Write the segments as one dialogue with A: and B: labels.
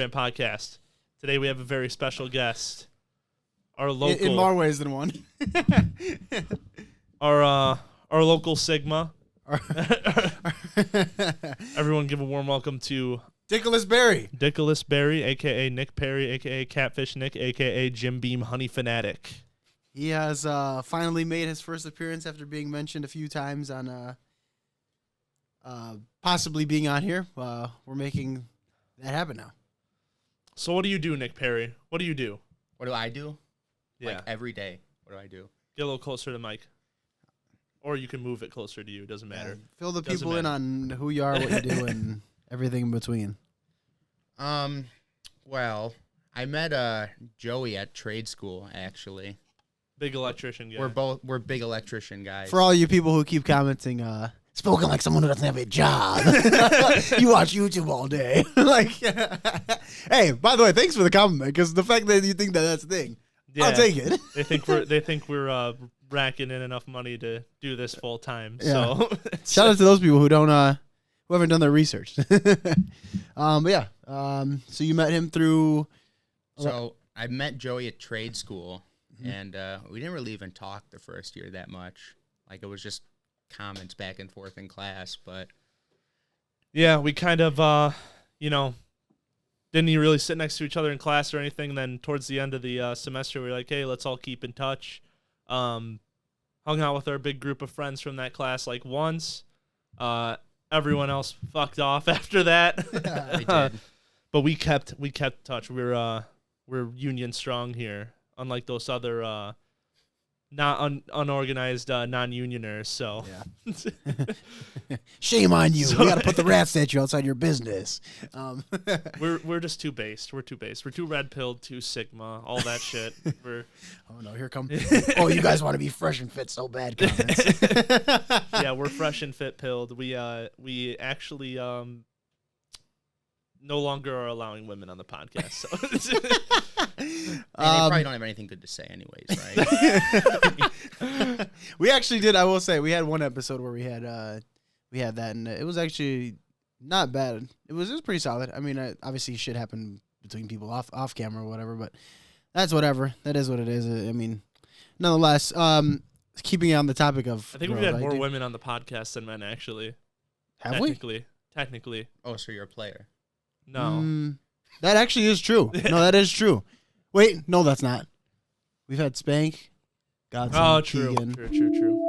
A: Rant podcast. Today we have a very special guest. Our local,
B: in more ways than one.
A: our local Sigma. Everyone, give a warm welcome to
B: Dickolas Berry.
A: Dickolas Berry, aka Nick Perry, aka Catfish Nick, aka Jim Beam Honey Fanatic.
B: He has finally made his first appearance after being mentioned a few times on possibly being on here. We're making that happen now.
A: So what do you do, Nick Perry? What do you do?
C: What do I do?
A: Yeah.
C: Like every day. What do I do?
A: Get a little closer to the mic. Or you can move it closer to you. It doesn't matter.
B: Fill the people in on who you are, what you do, and everything in between.
C: Well, I met Joey at trade school, actually.
A: Big electrician guy.
C: We're big electrician guys.
B: For all you people who keep commenting, spoken like someone who doesn't have a job. You watch YouTube all day. Like, hey, by the way, thanks for the compliment, because the fact that you think that that's a thing, I'll take it.
A: They think we're racking in enough money to do this full time.
B: Yeah.
A: So
B: shout out to those people who don't who haven't done their research. But yeah, so you met him through.
C: So I met Joey at trade school, and we didn't really even talk the first year that much. Like, it was just comments back and forth in class, but
A: yeah, we kind of didn't even really sit next to each other in class or anything. Then towards the end of the semester, we were like, hey, let's all keep in touch. Hung out with our big group of friends from that class like once. Everyone else fucked off after that.
C: they did.
A: But we kept touch. We're union strong here, unlike those other not unorganized non-unioners. So
B: Yeah. Shame on you. You got to put the rat statue outside your business.
A: we're just too based. We're too based. We're too red-pilled, too Sigma, all that shit.
B: Oh no, here come. Oh, you guys want to be fresh and fit so bad. Comments.
A: Yeah, we're fresh and fit pilled. We actually no longer are allowing women on the podcast. So.
C: They probably don't have anything good to say anyways, right?
B: We actually did. I will say we had one episode where we had that, and it was actually not bad. It was pretty solid. I mean, obviously shit happened between people off camera or whatever, but that's whatever. That is what it is. I mean, nonetheless, keeping it on the topic of,
A: I think we've had more women on the podcast than men, actually.
B: Have we?
A: Technically.
C: Oh, so you're a player?
A: No.
B: That actually is true. No, that is true. Wait, no, that's not. We've had Spank, Godson, Keegan.
A: True.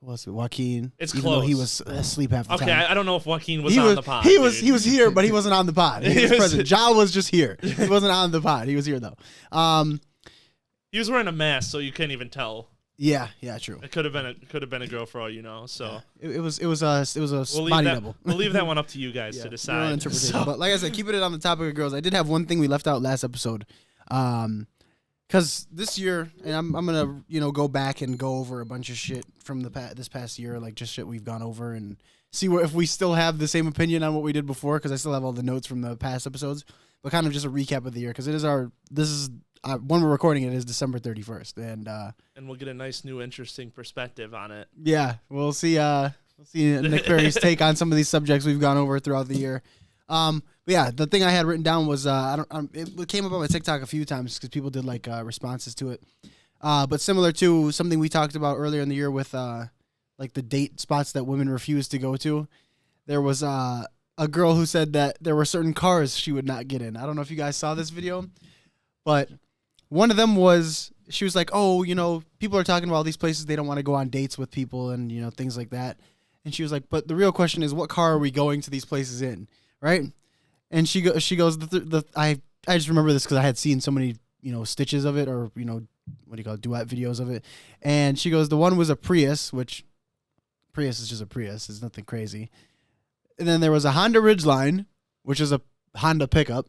B: Who else? Joaquin.
A: It's
B: even
A: close.
B: though he was asleep half the time.
A: Okay, I don't know if Joaquin was on the pod.
B: He was here, but he wasn't on the pod. He was present. Ja was just here. He wasn't on the pod. He was here though.
A: He was wearing a mask, so you can't even tell.
B: Yeah, true.
A: It could have been a girl for all you know. So
B: yeah. It was a body double.
A: We'll leave that one up to you guys to decide.
B: Your own interpretation. So. But like I said, keeping it on the topic of girls, I did have one thing we left out last episode. Because this year, and I'm gonna go back and go over a bunch of shit from this past year, like just shit we've gone over, and see if we still have the same opinion on what we did before. Because I still have all the notes from the past episodes, but kind of just a recap of the year. Because when we're recording it is December 31st, and
A: we'll get a nice new interesting perspective on it.
B: Yeah, we'll see Nick Perry's take on some of these subjects we've gone over throughout the year. But yeah, the thing I had written down was it came up on my TikTok a few times because people did like responses to it. But similar to something we talked about earlier in the year with like the date spots that women refuse to go to. There was a girl who said that there were certain cars she would not get in. I don't know if you guys saw this video, but one of them was, she was like, oh, people are talking about all these places they don't want to go on dates with people and, things like that. And she was like, but the real question is, what car are we going to these places in, right? And she goes, I just remember this because I had seen so many, stitches of it, or, what do you call it, duet videos of it. And she goes, the one was a Prius, which Prius is just a Prius. It's nothing crazy. And then there was a Honda Ridgeline, which is a Honda pickup,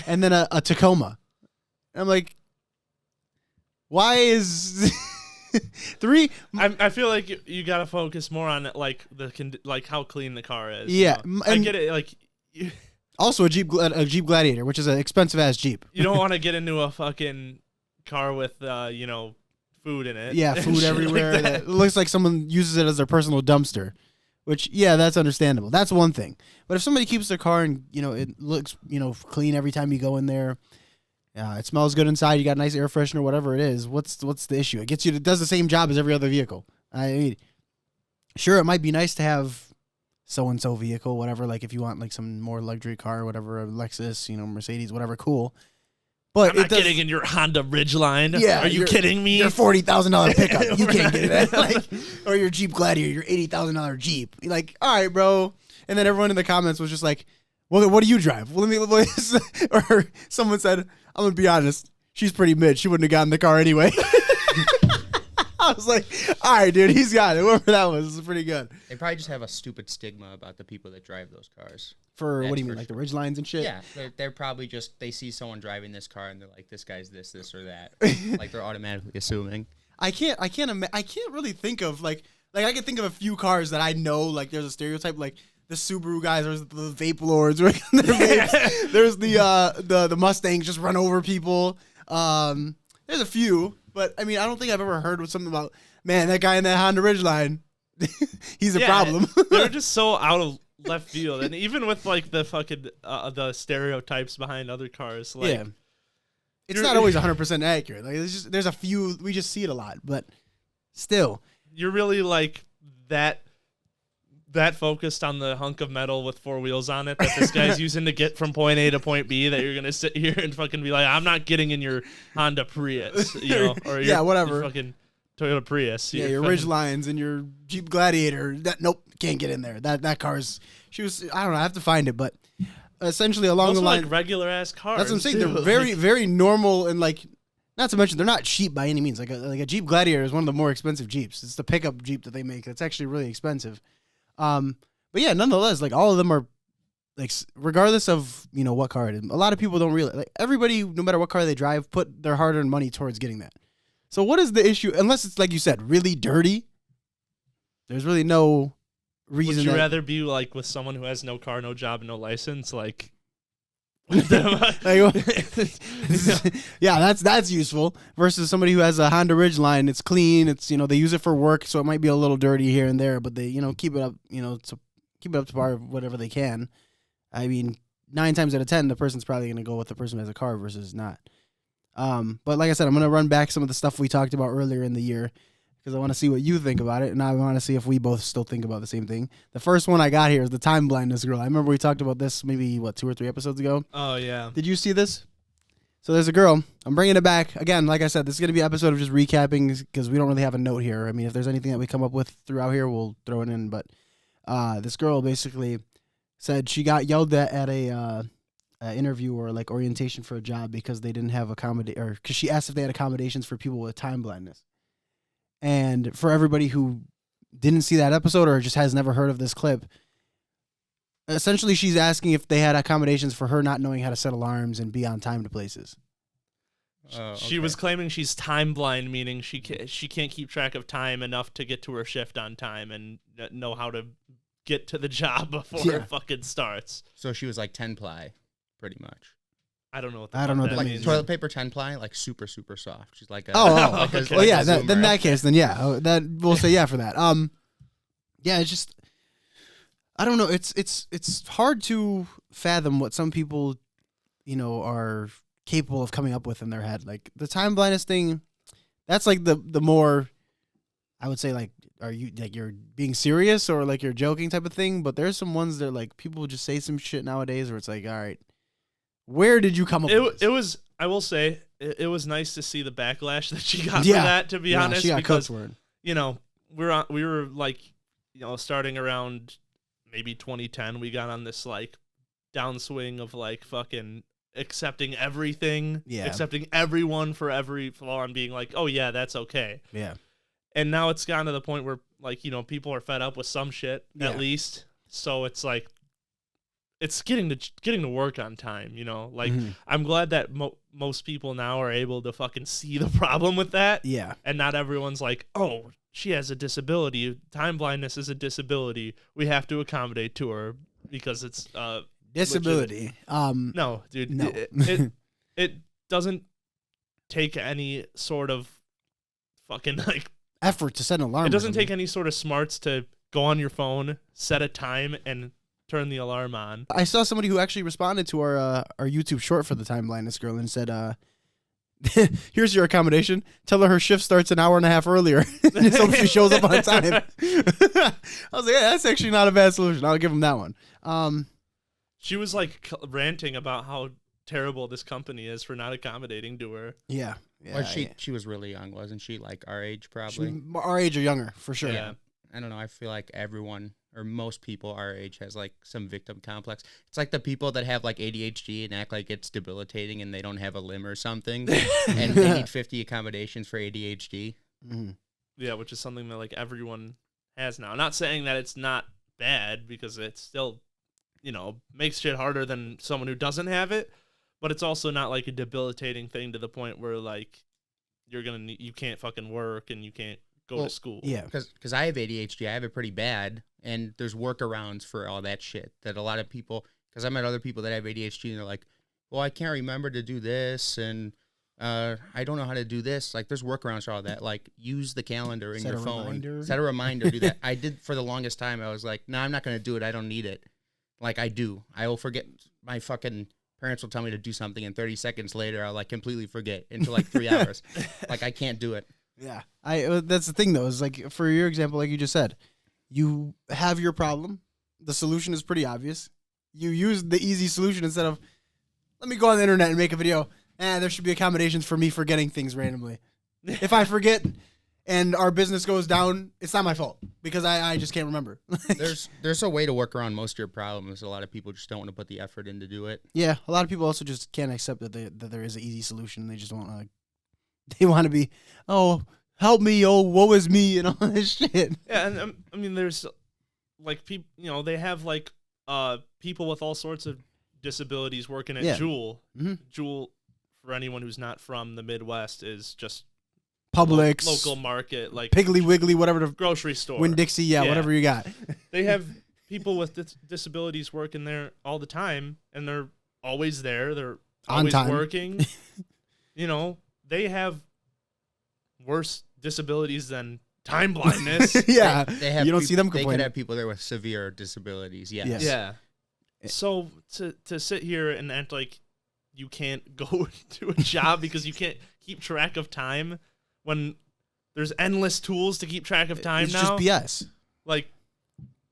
B: and then a Tacoma. And I'm like, why is three?
A: I feel like you gotta focus more on like how clean the car is.
B: Yeah,
A: I get it. Like,
B: also a Jeep Gladiator, which is an expensive ass Jeep.
A: You don't want to get into a fucking car with food in it.
B: Yeah, food everywhere. Like that. It looks like someone uses it as their personal dumpster. Which, yeah, that's understandable. That's one thing. But if somebody keeps their car and, it looks, clean every time you go in there, it smells good inside, you got a nice air freshener, whatever it is, what's the issue? It does the same job as every other vehicle. I mean, sure, it might be nice to have so-and-so vehicle, whatever, like if you want like some more luxury car or whatever, a Lexus, Mercedes, whatever, cool. But
A: I'm not getting in your Honda Ridgeline.
B: Yeah,
A: Are you kidding me?
B: Your $40,000 pickup. You can't get it. Or your Jeep Gladiator, your $80,000 Jeep. You're like, all right, bro. And then everyone in the comments was just like, well, what do you drive? Well, or someone said, I'm going to be honest, she's pretty mid. She wouldn't have gotten the car anyway. I was like, all right, dude, he's got it. Whoever that was, is pretty good.
C: They probably just have a stupid stigma about the people that drive those cars.
B: What do you mean, like the Ridgelines and shit?
C: Yeah, they're probably just, they see someone driving this car and they're like, this guy's this or that. Like they're automatically assuming.
B: I can't really think of like I can think of a few cars that I know, like there's a stereotype, like the Subaru guys, there's the vape lords, right? There's the Mustangs just run over people. There's a few, but I mean, I don't think I've ever heard something about, man, that guy in that Honda Ridgeline, he's a problem.
A: They're just so out of left field, and even with like the fucking the stereotypes behind other cars, like
B: yeah, it's not always 100% accurate. Like there's a few, we just see it a lot, but still,
A: you're really like that focused on the hunk of metal with four wheels on it that this guy's using to get from point A to point B that you're gonna sit here and fucking be like, I'm not getting in your Honda Prius, or your,
B: whatever,
A: your fucking Toyota Prius.
B: Yeah, your Ridgelines and your Jeep Gladiator. Nope, can't get in there. That car's. She was. I don't know. I have to find it, but essentially along the line,
A: like regular ass cars.
B: That's what I'm saying. They're very, very normal and like. Not to mention they're not cheap by any means. Like a Jeep Gladiator is one of the more expensive Jeeps. It's the pickup Jeep that they make. That's actually really expensive. But yeah, nonetheless, like all of them are, like regardless of what car it is. A lot of people don't realize. Like everybody, no matter what car they drive, put their hard-earned money towards getting that. So what is the issue? Unless it's like you said, really dirty. There's really no reason.
A: Would you rather be like with someone who has no car, no job, no license? Like,
B: yeah, that's useful. Versus somebody who has a Honda Ridgeline. It's clean. It's they use it for work, so it might be a little dirty here and there, but they keep it up. To keep it up to par whatever they can. I mean, 9 times out of 10, the person's probably gonna go with the person who has a car versus not. But like I said, I'm going to run back some of the stuff we talked about earlier in the year because I want to see what you think about it, and I want to see if we both still think about the same thing. The first one I got here is the time blindness girl. I remember we talked about this maybe, 2 or 3 episodes ago?
A: Oh, yeah.
B: Did you see this? So there's a girl. I'm bringing it back. Again, like I said, this is going to be an episode of just recapping because we don't really have a note here. I mean, if there's anything that we come up with throughout here, we'll throw it in. But this girl basically said she got yelled at a interview or like orientation for a job because they didn't have because she asked if they had accommodations for people with time blindness. And for everybody who didn't see that episode or just has never heard of this clip, essentially she's asking if they had accommodations for her not knowing how to set alarms and be on time to places.
C: Okay.
A: She was claiming she's time blind, meaning she can't keep track of time enough to get to her shift on time and know how to get to the job before it fucking starts.
C: So she was like 10-ply. Pretty much.
A: I don't know what
B: that
C: like
A: means.
C: Toilet paper 10-ply, like super, super soft. She's like
B: okay. Well, yeah, then in that case, then yeah, that we'll say yeah for that. Yeah, it's just I don't know. It's hard to fathom what some people, are capable of coming up with in their head. Like the time blindness thing, that's like the more, I would say, like, are you like you're being serious or like you're joking type of thing? But there's some ones that like people just say some shit nowadays where it's like, all right, where did you come up with this?
A: It was, I will say, it was nice to see the backlash that she got for that, to be honest.
B: She got
A: because,
B: for it.
A: We were like, starting around maybe 2010, we got on this like downswing of like fucking accepting everything, accepting everyone for every flaw and being like, oh yeah, that's okay.
B: Yeah.
A: And now it's gotten to the point where like, people are fed up with some shit at least. So it's like, it's getting to work on time, like I'm glad that most people now are able to fucking see the problem with that.
B: Yeah.
A: And not everyone's like, oh, she has a disability. Time blindness is a disability. We have to accommodate to her because it's
B: disability.
A: Legit. No, dude.
B: No.
A: It doesn't take any sort of fucking like
B: effort to set an alarm.
A: It doesn't take any sort of smarts to go on your phone, set a time, and turn the alarm on.
B: I saw somebody who actually responded to our YouTube short for the time blindness girl and said, here's your accommodation. Tell her shift starts an hour and a half earlier. And so she shows up on time. I was like, yeah, that's actually not a bad solution. I'll give him that one.
A: She was like ranting about how terrible this company is for not accommodating to her.
B: Yeah.
C: Or she was really young, wasn't she? Like our age, probably.
B: Our age or younger, for sure.
A: Yeah.
C: I don't know. I feel like everyone or most people our age has like some victim complex. It's like the people that have like ADHD and act like it's debilitating and they don't have a limb or something, and they need 50 accommodations for ADHD.
B: Mm-hmm.
A: Yeah, which is something that like everyone has now. Not saying that it's not bad because it's still, makes shit harder than someone who doesn't have it, but it's also not like a debilitating thing to the point where like you can't fucking work and you can't go to school.
B: Yeah,
C: because I have ADHD, I have it pretty bad, and there's workarounds for all that shit that a lot of people. Because I met other people that have ADHD, and they're like, "Well, I can't remember to do this, and I don't know how to do this." Like, there's workarounds for all that. Like, use the calendar in your phone. Set a reminder. Do that. I did for the longest time. I was like, "No, I'm not going to do it. I don't need it." Like, I do. I will forget. My fucking parents will tell me to do something, and 30 seconds later, I'll like completely forget until like 3 hours. Like, I can't do it.
B: Yeah, that's the thing though. Is like for your example, like you just said, you have your problem. The solution is pretty obvious. You use the easy solution instead of, let me go on the internet and make a video. There should be accommodations for me forgetting things randomly. If I forget and our business goes down, it's not my fault because I just can't remember.
C: There's a way to work around most of your problems. A lot of people just don't want to put the effort in to do it.
B: Yeah, a lot of people also just can't accept that there is an easy solution. They just want to. They want to be, oh, help me, oh, woe is me, and all this shit.
A: Yeah, and I mean, there's like people, they have like people with all sorts of disabilities working at Jewel.
B: Mm-hmm.
A: Jewel, for anyone who's not from the Midwest, is just
B: Publix,
A: local market, like
B: Piggly Wiggly, whatever the
A: grocery store,
B: Winn-Dixie, whatever you got.
A: They have people with disabilities working there all the time, and they're always there. They're always
B: on time.
A: Working. They have worse disabilities than time blindness.
B: Yeah,
C: they have
B: you don't see them complaining.
C: They could have people there with severe disabilities. Yes.
A: Yeah. So to sit here and act like you can't go to a job because you can't keep track of time when there's endless tools to keep track of time
B: it's
A: now.
B: It's just BS.
A: Like,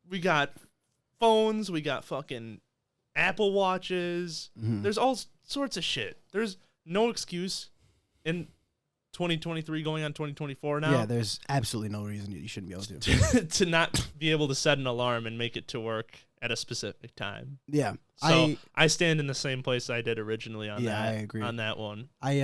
A: we got phones, we got fucking Apple Watches.
B: Mm-hmm.
A: There's all sorts of shit. There's no excuse in 2023 going on 2024 now.
B: Yeah, there's absolutely no reason you shouldn't be able to.
A: To not be able to set an alarm and make it to work at a specific time.
B: Yeah.
A: So I stand in the same place I did originally on that.
B: I agree.
A: On that one.
B: I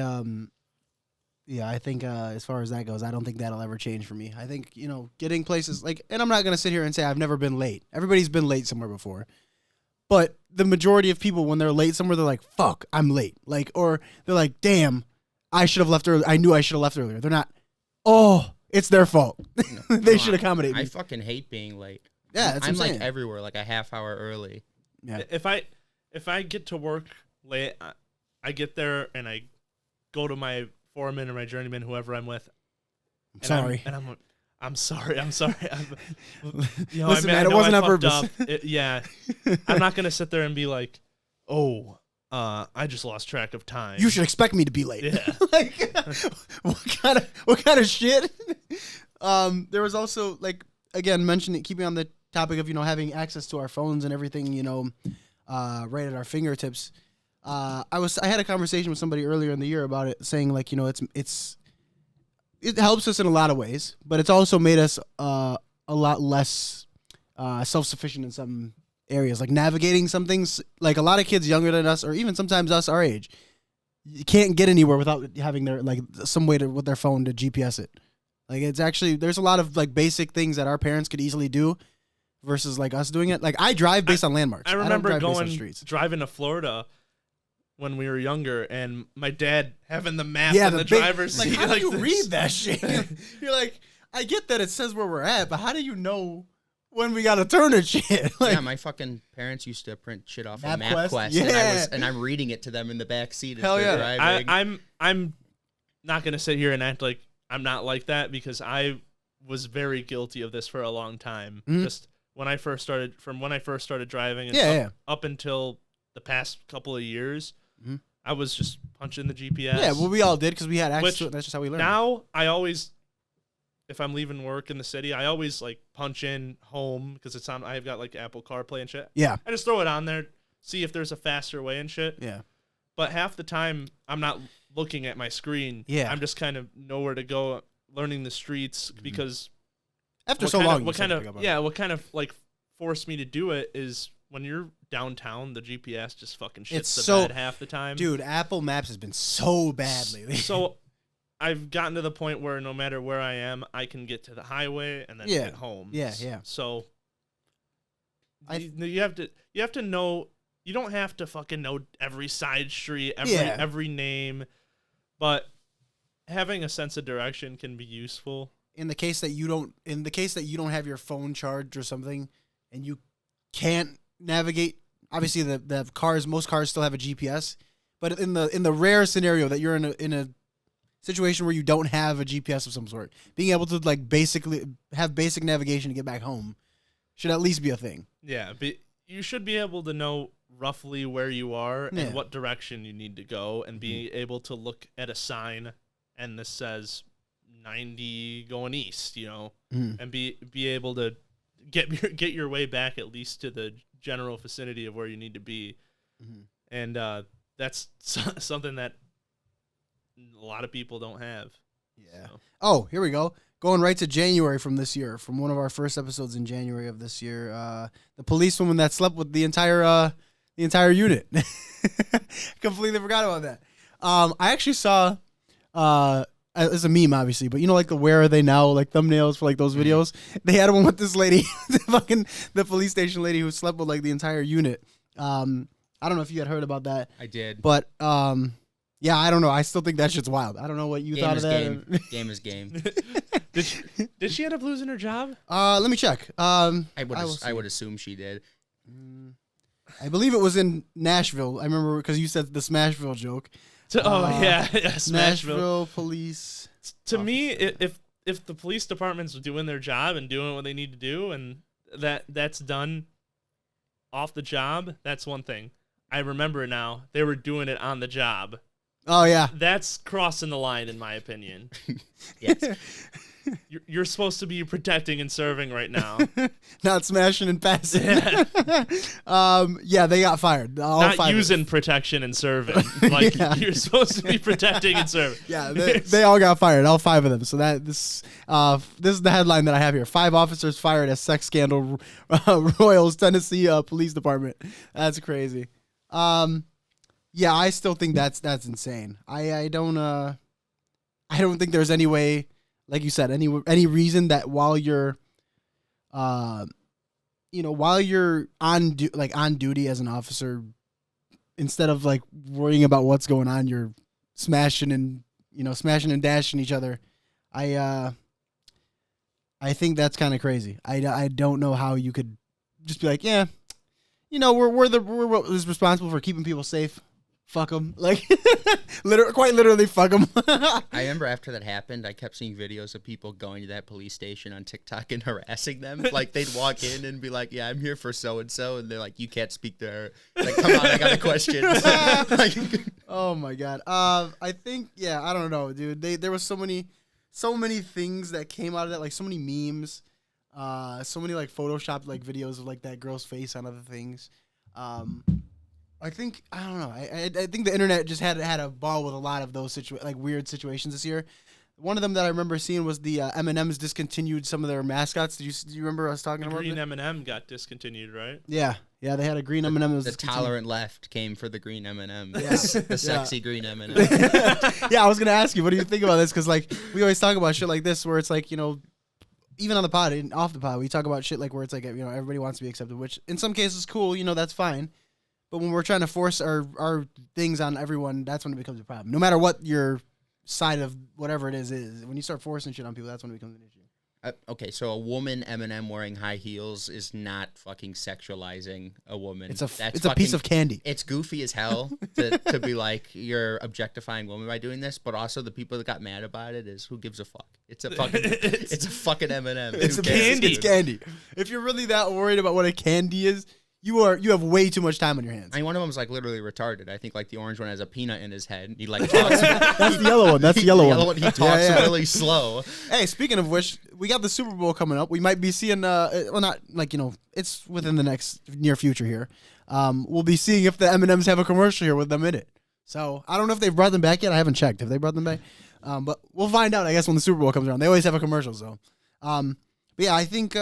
B: think as far as that goes, I don't think that'll ever change for me. I think, getting places like, and I'm not going to sit here and say I've never been late. Everybody's been late somewhere before. But the majority of people, when they're late somewhere, they're like, fuck, I'm late. Like, or they're like, damn, I should have left early. I knew I should have left earlier. They're not, oh, it's their fault. They should accommodate me.
C: I fucking hate being late.
B: Yeah, that's
C: I'm
B: what I'm
C: like
B: saying.
C: everywhere, like a half hour early.
B: Yeah.
A: If I get to work late, I get there and I go to my foreman or my journeyman, whoever I'm with.
B: I'm sorry.
A: I'm sorry. Listen,
B: man, it wasn't on purpose.
A: I'm not gonna sit there and be like, oh, I just lost track of time.
B: You should expect me to be late.
A: Yeah.
B: Like, what kind of shit? There was also, like, again, keeping on the topic of, having access to our phones and everything, right at our fingertips. I had a conversation with somebody earlier in the year about it, saying like, it helps us in a lot of ways, but it's also made us a lot less self-sufficient in some areas, like navigating some things. Like a lot of kids younger than us, or even sometimes us our age, you can't get anywhere without having their some way with their phone to GPS it. Like, it's actually, there's a lot of like basic things that our parents could easily do versus like us doing it. Like, I drive based on landmarks.
A: I remember
B: don't drive based on streets.
A: driving to Florida when we were younger, and my dad having the map in the driver's seat.
B: How do you read that shit? You're like, I get that it says where we're at, but how do you know when we got to turn and shit?
C: Yeah, my fucking parents used to print shit off of MapQuest,
B: yeah.
C: and I'm reading it to them in the back seat.
B: Hell yeah.
C: Driving.
A: I'm not gonna sit here and act like I'm not like that, because I was very guilty of this for a long time.
B: Mhm.
A: Just when I first started driving and up until the past couple of years,
B: Mhm.
A: I was just punching the GPS.
B: Yeah, well, we all did because we had access
A: Which
B: to it. That's just how we learned.
A: Now I always, if I'm leaving work in the city, I always like punch in home because it's on. I've got like Apple CarPlay and shit.
B: Yeah.
A: I just throw it on there, see if there's a faster way and shit.
B: Yeah.
A: But half the time I'm not looking at my screen.
B: Yeah.
A: I'm just kind of nowhere to go, learning the streets because
B: After so long,
A: what kind of like forced me to do it is when you're downtown, the GPS just fucking shits the bed half the time.
B: Dude, Apple Maps has been so bad lately.
A: So I've gotten to the point where no matter where I am, I can get to the highway and then get home.
B: Yeah.
A: So you have to know. You don't have to fucking know every side street, every name, but having a sense of direction can be useful.
B: In the case that you don't have your phone charged or something, and you can't navigate. Obviously, most cars still have a GPS, but in the rare scenario that you're in a situation where you don't have a GPS of some sort, being able to like basically have basic navigation to get back home should at least be a thing.
A: Yeah, but you should be able to know roughly where you are and what direction you need to go, and be able to look at a sign and this says 90 going east, and be able to get your way back at least to the general vicinity of where you need to be. And that's something that a lot of people don't have.
B: Yeah.
A: So.
B: Oh, here we go. Going right to January from this year, from one of our first episodes in January of this year, the policewoman that slept with the entire unit. Completely forgot about that. I actually saw, it's a meme obviously, but like the Where Are They Now, like thumbnails for like those videos. They had one with this lady, the police station lady who slept with like the entire unit. I don't know if you had heard about that.
C: I did.
B: But yeah, I don't know. I still think that shit's wild. I don't know what you thought of that.
C: Game is game.
A: Did she end up losing her job?
B: Let me check.
C: I would assume she did.
B: I believe it was in Nashville. I remember because you said the Smashville joke.
A: Yeah, Smashville.
B: Nashville police.
A: To me, if the police department's doing their job and doing what they need to do, and that's done off the job, that's one thing. I remember now, they were doing it on the job.
B: Oh yeah,
A: that's crossing the line in my opinion.
C: Yes.
A: You're supposed to be protecting and serving right now,
B: not smashing and passing. Yeah, they got fired.
A: Not using protection and serving. Like you're supposed to be protecting and serving.
B: Yeah, they all got fired. All 5 of them. So this is the headline that I have here: 5 officers fired as sex scandal roils Tennessee Police Department. That's crazy. Yeah, I still think that's insane. I don't think there's any way. Like you said, any reason that while you're on duty as an officer, instead of like worrying about what's going on, you're smashing and dashing each other. I think that's kind of crazy. I don't know how you could just be like, yeah, we're responsible for keeping people safe. Fuck them. Like, quite literally, fuck them.
C: I remember after that happened, I kept seeing videos of people going to that police station on TikTok and harassing them. Like, they'd walk in and be like, yeah, I'm here for so-and-so. And they're like, you can't speak to her. Like, come on, I got a question.
B: Oh, my God. I think, I don't know, dude. There was so many things that came out of that, like, so many memes, so many, like, photoshopped, like, videos of, like, that girl's face on other things. I think I don't know. I think the internet just had a ball with a lot of those weird situations this year. One of them that I remember seeing was the M&M's discontinued some of their mascots. Do you remember us talking about
A: green M&M got discontinued, right?
B: Yeah, they had a green M&M.
C: The tolerant left came for the green M&M.
B: Yeah.
C: The sexy green M&M.
B: Yeah, I was gonna ask you, what do you think about this? Because like we always talk about shit like this, where it's like even on the pod and off the pod, we talk about shit like where it's like everybody wants to be accepted, which in some cases is cool. That's fine. But when we're trying to force our things on everyone, that's when it becomes a problem. No matter what your side of whatever it is. When you start forcing shit on people, that's when it becomes an issue.
C: Okay, so a woman Eminem wearing high heels is not fucking sexualizing a woman.
B: It's a piece of candy.
C: It's goofy as hell to be like you're objectifying women by doing this, but also the people that got mad about it is who gives a fuck. It's a fucking it's a fucking Eminem.
B: It's
C: Who
B: a
C: cares,
B: candy. It's
C: dude?
B: candy. If you're really that worried about what a candy is, you have way too much time on your hands.
C: I mean, one of them's like literally retarded. I think like the orange one has a peanut in his head. He like talks.
B: That's the yellow one. That's the yellow one.
C: He talks really slow.
B: Hey, speaking of which, we got the Super Bowl coming up. We might be seeing, well, not like, it's within the next near future here. We'll be seeing if the M&Ms have a commercial here with them in it. So I don't know if they've brought them back yet. I haven't checked. Have they brought them back? But we'll find out, I guess, when the Super Bowl comes around. They always have a commercial, so. But yeah, I think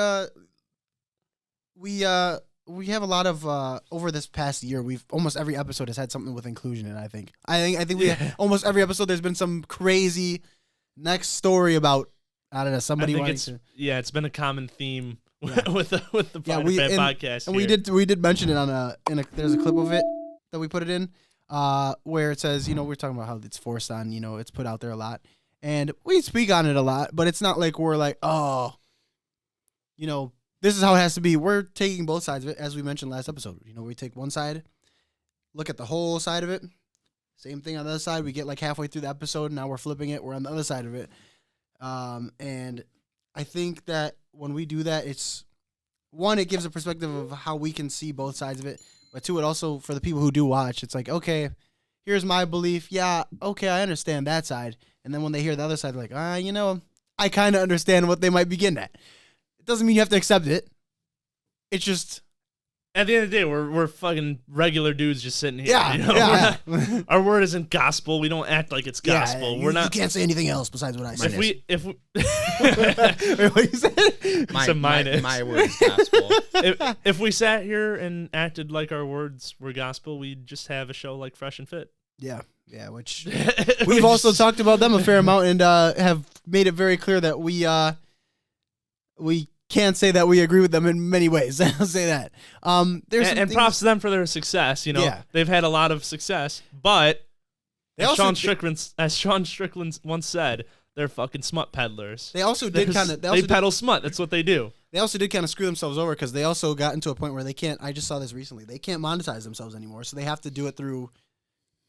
B: we have a lot of over this past year. We've almost every episode has had something with inclusion in it. I think we almost every episode there's been some crazy next story about I don't know somebody wanting to.
A: Yeah, it's been a common theme with the podcast.
B: And
A: here.
B: we did mention it on there's a clip of it that we put it in where it says we're talking about how it's forced on it's put out there a lot and we speak on it a lot, but it's not like we're like this is how it has to be. We're taking both sides of it, as we mentioned last episode. We take one side, look at the whole side of it. Same thing on the other side. We get like halfway through the episode, and now we're flipping it. We're on the other side of it. And I think that when we do that, it's, one, it gives a perspective of how we can see both sides of it. But two, it also, for the people who do watch, it's like, okay, here's my belief. Yeah, okay, I understand that side. And then when they hear the other side, they're like, I kind of understand what they might be getting at. It doesn't mean you have to accept it. It's just
A: at the end of the day, we're fucking regular dudes just sitting here.
B: Yeah,
A: Our word isn't gospel. We don't act like it's gospel.
B: Yeah,
A: we're not.
B: You can't say anything else besides what I say.
A: If we
B: Wait, what you said?
C: My word is gospel.
A: if we sat here and acted like our words were gospel, we'd just have a show like Fresh and Fit.
B: Yeah, which we've also talked about them a fair amount and have made it very clear that we can't say that we agree with them in many ways. I'll say that.
A: And props to them for their success. They've had a lot of success, but as Sean Strickland once said, they're fucking smut peddlers.
B: They also did
A: they peddle smut. That's what they do.
B: They also did kind of screw themselves over because they also got into a point where they can't. I just saw this recently. They can't monetize themselves anymore, so they have to do it through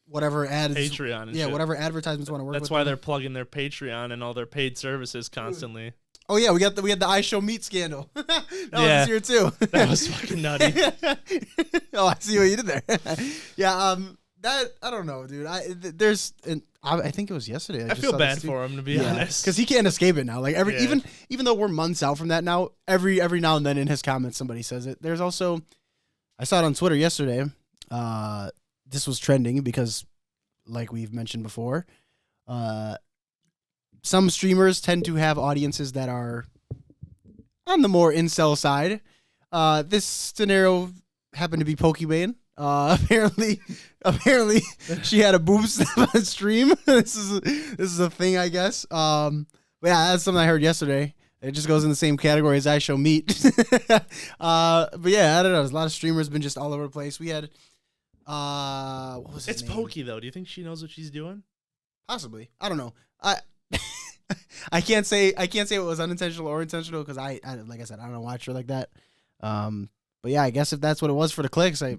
B: whatever ads,
A: Patreon. And shit.
B: Whatever advertisements want to work.
A: That's why they're plugging their Patreon and all their paid services constantly.
B: Oh yeah, we had the I Show Meat scandal. That was here too.
A: That was fucking nutty.
B: Oh, I see what you did there. Yeah, that I don't know, dude. I think it was yesterday.
A: I feel bad for him, to be honest,
B: because he can't escape it now. Like even though we're months out from that now, every now and then in his comments somebody says it. There's also, I saw it on Twitter yesterday. This was trending because, like we've mentioned before, some streamers tend to have audiences that are on the more incel side. This scenario happened to be Pokebane. Apparently, she had a boob snap on stream. This is a thing, I guess. But yeah, that's something I heard yesterday. It just goes in the same category as I Show Meat. But yeah, I don't know. There's a lot of streamers been just all over the place. We had, what was his name?
A: Pokey though. Do you think she knows what she's doing?
B: Possibly. I don't know. I can't say it was unintentional or intentional because I like I said, I don't watch her like that. But yeah, I guess if that's what it was for the clicks, it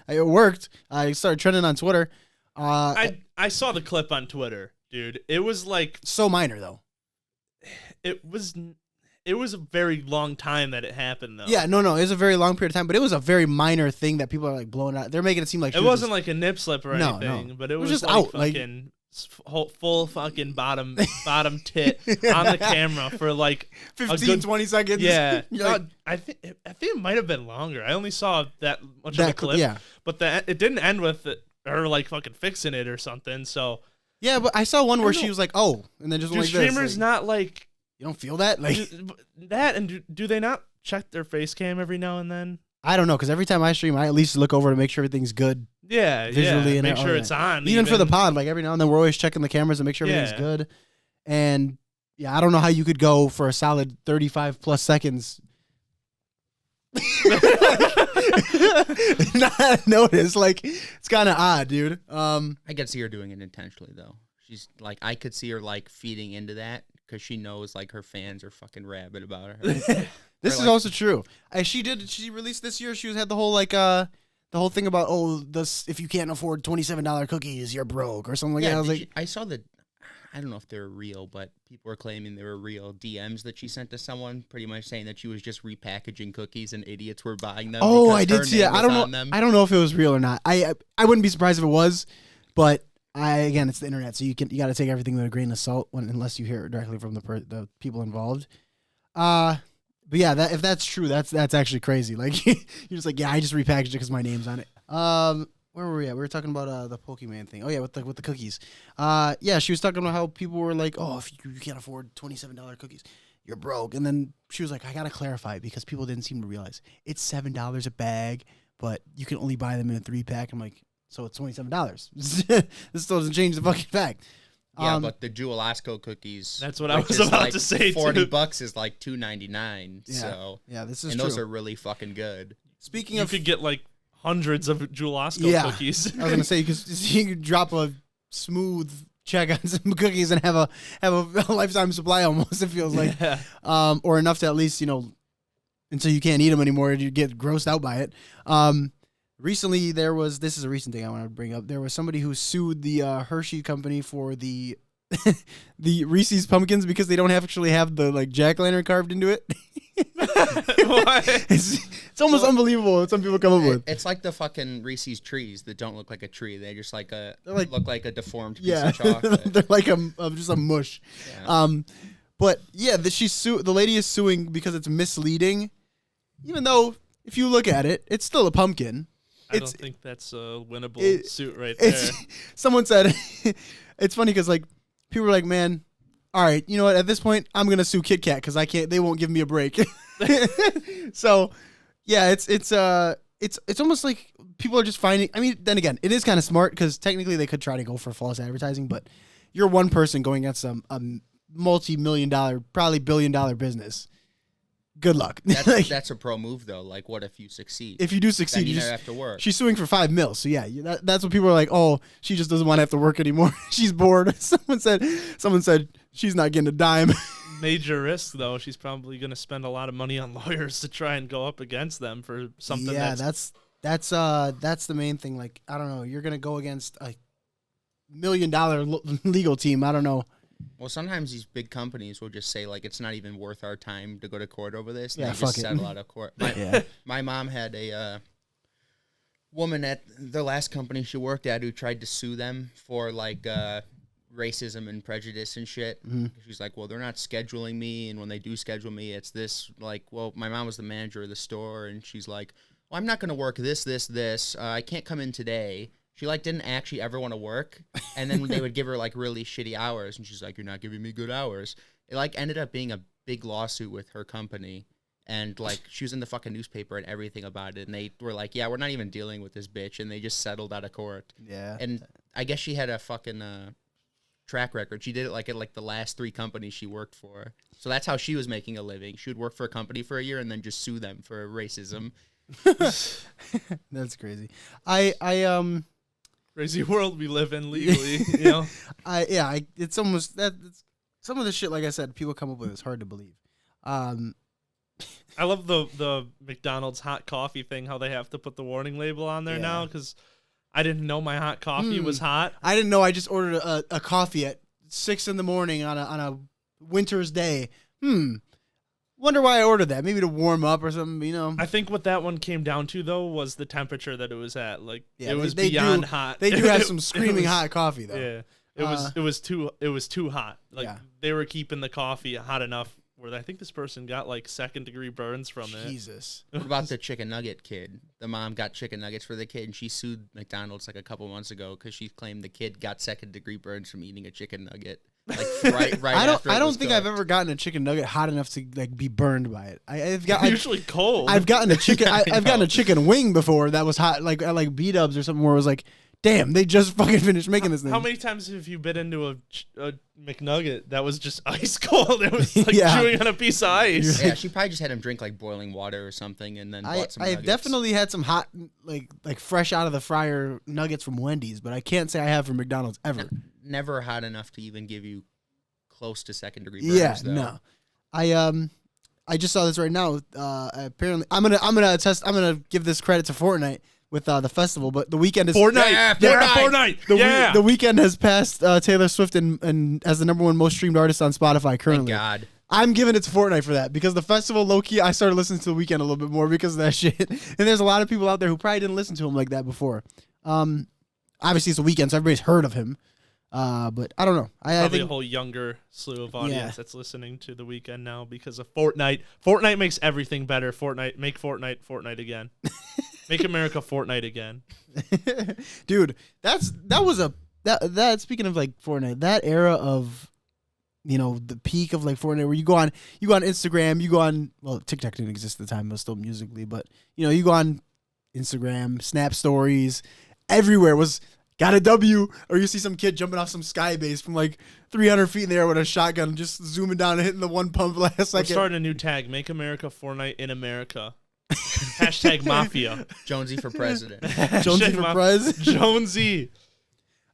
B: worked. I started trending on Twitter.
A: I saw the clip on Twitter, dude. It was like
B: so minor though.
A: It was a very long time that it happened though.
B: Yeah, no, it was a very long period of time, but it was a very minor thing that people are like blowing out. They're making it seem like
A: it wasn't like a nip slip or anything, but it was
B: just
A: like
B: out,
A: fucking full fucking bottom tit on the camera for like
B: 20 seconds.
A: Yeah,
B: like,
A: I think it might have been longer. I only saw that much of the clip.
B: Yeah,
A: but it didn't end with her like fucking fixing it or something. So
B: yeah, but I saw one where she was like, "Oh," and then just
A: do
B: like
A: streamers
B: this, like,
A: not like
B: you don't feel that like
A: that, and do they not check their face cam every now and then?
B: I don't know, because every time I stream, I at least look over to make sure everything's good.
A: Yeah,
B: visually, and
A: make sure it's on.
B: Even for the pod, like every now and then, we're always checking the cameras and make sure everything's good. And yeah, I don't know how you could go for a solid 35 plus seconds. Not notice, like it's kind of odd, dude.
C: I could see her doing it intentionally though. She's like, I could see her like feeding into that because she knows like her fans are fucking rabid about her.
B: This is also true. She released this year. She had the whole the whole thing about if you can't afford $27 cookies, you're broke or something like that. I was like,
C: I saw I don't know if they're real, but people were claiming they were real DMs that she sent to someone, pretty much saying that she was just repackaging cookies and idiots were buying them.
B: Oh, I did see that. I don't know. I don't know if it was real or not. I wouldn't be surprised if it was, but again, it's the internet, so you got to take everything with a grain of salt unless you hear it directly from the people involved. But yeah, if that's true, that's actually crazy. Like you're just like, yeah, I just repackaged it because my name's on it. Where were we at? We were talking about the Pokemon thing. Oh yeah, with the cookies. Yeah, she was talking about how people were like, oh, if you can't afford $27 cookies, you're broke. And then she was like, I gotta clarify because people didn't seem to realize it's $7 a bag, but you can only buy them in a 3-pack. I'm like, so it's $27. This still doesn't change the fucking fact.
C: Yeah, but the Jewel Osco cookies.
A: That's what I was about to say.
C: $40 is like $2.99.
B: Yeah.
C: So
B: yeah, this is
C: and
B: true.
C: those are really fucking good.
B: Speaking
A: you
B: of,
A: could get like hundreds of Jewel Osco cookies.
B: I was gonna say because you could drop a smooth check on some cookies and have a lifetime supply almost. It feels like, or enough to at least until you can't eat them anymore, you get grossed out by it. Recently, this is a recent thing I want to bring up. There was somebody who sued the Hershey company for the the Reese's pumpkins because they don't actually have the like jack-o'-lantern carved into it. It's almost unbelievable what some people come up with.
C: It's like the fucking Reese's trees that don't look like a tree. They just look like a deformed piece of
B: Yeah,
C: chocolate.
B: they're like just a mush.
C: Yeah.
B: But yeah, the lady is suing because it's misleading, even though if you look at it, it's still a pumpkin.
A: I don't think that's a winnable suit right there.
B: Someone said, it's funny because like people were like, man, all right, you know what? At this point, I'm gonna sue Kit Kat because they won't give me a break. So, yeah, it's almost like people are just finding. I mean, then again, it is kind of smart because technically they could try to go for false advertising, but you're one person going against a multi-million-dollar, probably billion-dollar business. Good luck.
C: That's a pro move though. Like, what if you succeed?
B: If you do succeed,
C: then you never have to work.
B: She's suing for $5 million. So yeah, that's what people are like. Oh, she just doesn't want to have to work anymore. She's bored. Someone said she's not getting a dime.
A: Major risk though. She's probably going to spend a lot of money on lawyers to try and go up against them for something.
B: Yeah, that's the main thing. Like, I don't know. You're going to go against a $1 million legal team. I don't know.
C: Well, sometimes these big companies will just say, like, it's not even worth our time to go to court over this.
B: Yeah,
C: they just settle out of court. My mom had a woman at the last company she worked at who tried to sue them for, like, racism and prejudice and shit. Mm-hmm. She's like, well, they're not scheduling me, and when they do schedule me, it's this. Like, well, my mom was the manager of the store, and she's like, well, I'm not going to work this. I can't come in today. She, like, didn't actually ever want to work, and then they would give her, like, really shitty hours, and she's like, you're not giving me good hours. It, like, ended up being a big lawsuit with her company, and, like, she was in the fucking newspaper and everything about it, and they were like, yeah, we're not even dealing with this bitch, and they just settled out of court.
B: Yeah.
C: And I guess she had a fucking track record. She did it, like, at, like, the last 3 companies she worked for. So that's how she was making a living. She would work for a company for a year and then just sue them for racism.
B: That's crazy.
A: Crazy world we live in legally, you know.
B: It's almost that. Some of the shit, like I said, people come up with is hard to believe.
A: I love the McDonald's hot coffee thing. How they have to put the warning label on there now because I didn't know my hot coffee was hot.
B: I didn't know. I just ordered a coffee at 6 a.m. on a winter's day. Wonder why I ordered that. Maybe to warm up or something, you know.
A: I think what that one came down to, though, was the temperature that it was at. Like, it was beyond hot.
B: They do have some screaming hot coffee, though.
A: Yeah. It was too hot. Like, they were keeping the coffee hot enough where I think this person got, like, 2nd-degree burns from it.
B: Jesus.
C: What about the chicken nugget kid? The mom got chicken nuggets for the kid, and she sued McDonald's, like, a couple months ago because she claimed the kid got 2nd-degree burns from eating a chicken nugget. Like
B: I don't think I've ever gotten a chicken nugget hot enough to like be burned by it. I've
A: usually cold.
B: I've gotten a chicken. I've gotten a chicken wing before that was hot, like at like B-Dubs or something, where it was like, damn, they just fucking finished making this thing.
A: How many times have you bit into a McNugget that was just ice cold? It was like chewing on a piece of ice.
C: Yeah, she probably just had him drink like boiling water or something, and then bought some nuggets.
B: I've definitely had some hot, like fresh out of the fryer nuggets from Wendy's, but I can't say I have from McDonald's ever.
C: Never hot enough to even give you close to second-degree murders.
B: Yeah,
C: though.
B: no. I just saw this right now. Apparently, I'm gonna give this credit to Fortnite with the festival, but the weekend is
A: Fortnite.
C: Yeah,
A: Fortnite.
B: The weekend has passed Taylor Swift and as the #1 most streamed artist on Spotify
C: Thank
B: currently.
C: God.
B: I'm giving it to Fortnite for that because the festival, low key, I started listening to the weekend a little bit more because of that shit. And there's a lot of people out there who probably didn't listen to him like that before. Obviously it's the weekend, so everybody's heard of him. But I don't know. I
A: Probably
B: think
A: a whole younger slew of audience that's listening to the weekend now because of Fortnite. Fortnite makes everything better. Make Fortnite again. Make America Fortnite again.
B: dude, that speaking of like Fortnite, that era of the peak of like Fortnite where you go on Instagram, TikTok didn't exist at the time, it was still Musically, but you go on Instagram, Snap stories, everywhere was got a W, or you see some kid jumping off some sky base from like 300 feet in the air with a shotgun, just zooming down and hitting the one pump last
A: We're
B: second.
A: starting a new tag. Make America Fortnite in America. Hashtag Mafia.
C: Jonesy for president.
B: Jonesy for Prez.
A: Jonesy.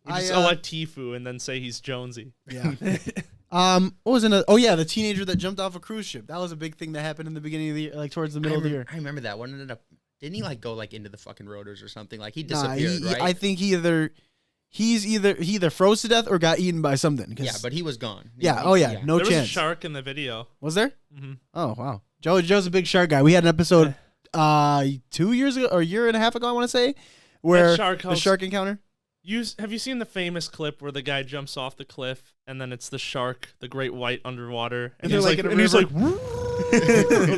A: We just elect Tifu and then say he's Jonesy.
B: Yeah. What was the teenager that jumped off a cruise ship. That was a big thing that happened in the beginning of the year, like towards the middle of the year.
C: I remember that one. Didn't he like go like into the fucking rotors or something? Like he disappeared, right?
B: I think he either froze to death or got eaten by something.
C: Yeah, but he was gone.
B: No
A: There
B: chance.
A: was a shark in the video.
B: Was there?
A: Mm-hmm.
B: Oh wow, Joe's a big shark guy. We had an episode 2 years ago or a year and a half ago, I want to say, where the shark encounter.
A: Have you seen the famous clip where the guy jumps off the cliff and then it's the shark, the great white underwater, and he's like under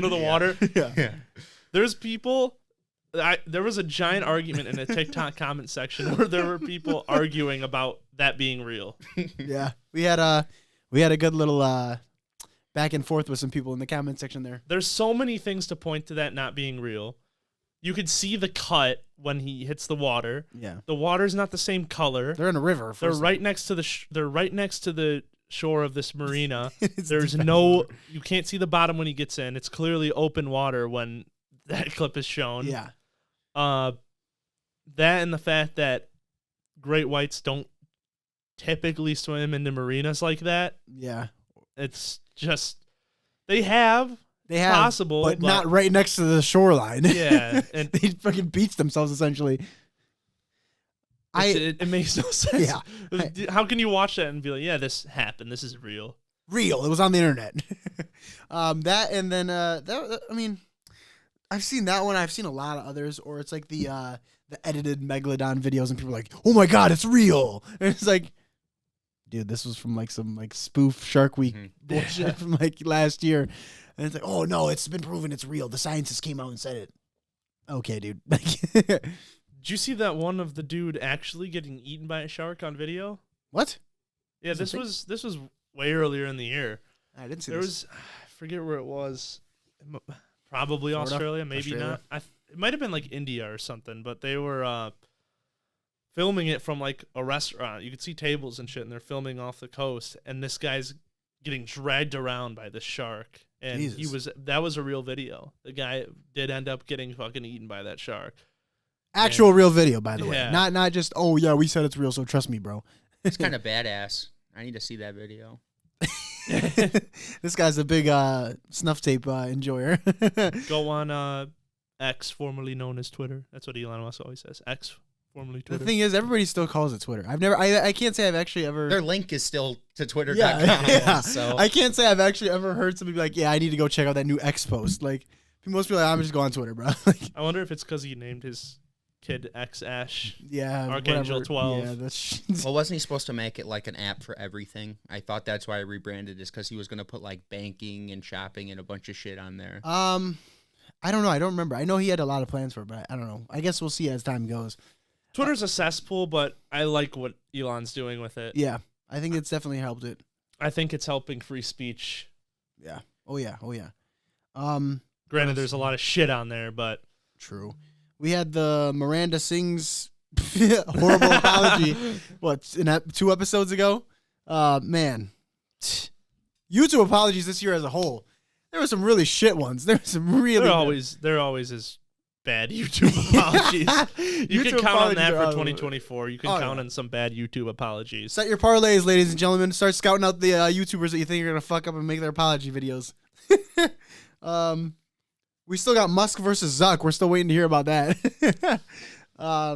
A: the water?
B: Yeah.
A: There's people. There was a giant argument in a TikTok comment section where there were people arguing about that being real.
B: Yeah, we had a good little back and forth with some people in the comment section there.
A: There's so many things to point to that not being real. You could see the cut when he hits the water.
B: Yeah,
A: the water's not the same color.
B: They're in a river.
A: They're right next to the shore of this marina. There's you can't see the bottom when he gets in. It's clearly open water when that clip is shown.
B: Yeah.
A: That and the fact that great whites don't typically swim into marinas like that.
B: Yeah.
A: It's just they have possible,
B: but not right next to the shoreline.
A: Yeah, and
B: they fucking beach themselves essentially.
A: It makes no sense.
B: Yeah.
A: How can you watch that and be like, yeah, this happened. This is real.
B: Real. It was on the internet. That and then I mean, I've seen that one. I've seen a lot of others, or it's like the edited Megalodon videos, and people are like, "Oh my god, it's real!" And it's like, dude, this was from like some like spoof Shark Week bullshit from like last year, and it's like, "Oh no, it's been proven it's real. The scientists came out and said it." Okay, dude.
A: Did you see that one of the dude actually getting eaten by a shark on video?
B: What?
A: Yeah, this was way earlier in the year.
B: I didn't see
A: there
B: this.
A: I forget where it was. Probably
B: Florida?
A: Australia, maybe
B: Australia?
A: not. It might have been like India or something, but they were filming it from like a restaurant. You could see tables and shit, and they're filming off the coast, and this guy's getting dragged around by this shark. And
B: Jesus.
A: that was a real video. The guy did end up getting fucking eaten by that shark.
B: Actual real video, by the way.
A: Yeah.
B: Not just, oh yeah, we said it's real, so trust me, bro.
C: It's kind of badass. I need to see that video.
B: This guy's a big snuff tape enjoyer.
A: Go on X, formerly known as Twitter. That's what Elon Musk always says. X, formerly Twitter.
B: The thing is, everybody still calls it Twitter. I can't say I've actually ever.
C: Their link is still to twitter.com.
B: Yeah.
C: So
B: I can't say I've actually ever heard somebody be like, yeah, I need to go check out that new X post. Like, most people are like, I'm just going on Twitter, bro. Like,
A: I wonder if it's because he named his kid X Ash.
B: Yeah,
A: Archangel
B: whatever.
A: 12.
B: Yeah, that's.
C: well, wasn't he supposed to make it like an app for everything? I thought that's why I rebranded this, because he was going to put like banking and shopping and a bunch of shit on there.
B: I don't know. I don't remember. I know he had a lot of plans for it, but I don't know. I guess we'll see as time goes.
A: Twitter's a cesspool, but I like what Elon's doing with it.
B: Yeah, I think it's definitely helped it.
A: I think it's helping free speech.
B: Yeah. Oh yeah.
A: Granted, there's a lot of shit on there, but
B: true. We had the Miranda Sings horrible apology. What, in 2 episodes ago? Man, YouTube apologies this year as a whole. There were some really shit ones. There were some really.
A: there always is bad YouTube apologies. You can count on that for
B: apologies
A: 2024. You can count on some bad YouTube apologies.
B: Set your parlays, ladies and gentlemen. Start scouting out the YouTubers that you think are gonna fuck up and make their apology videos. We still got Musk versus Zuck. We're still waiting to hear about that.
A: I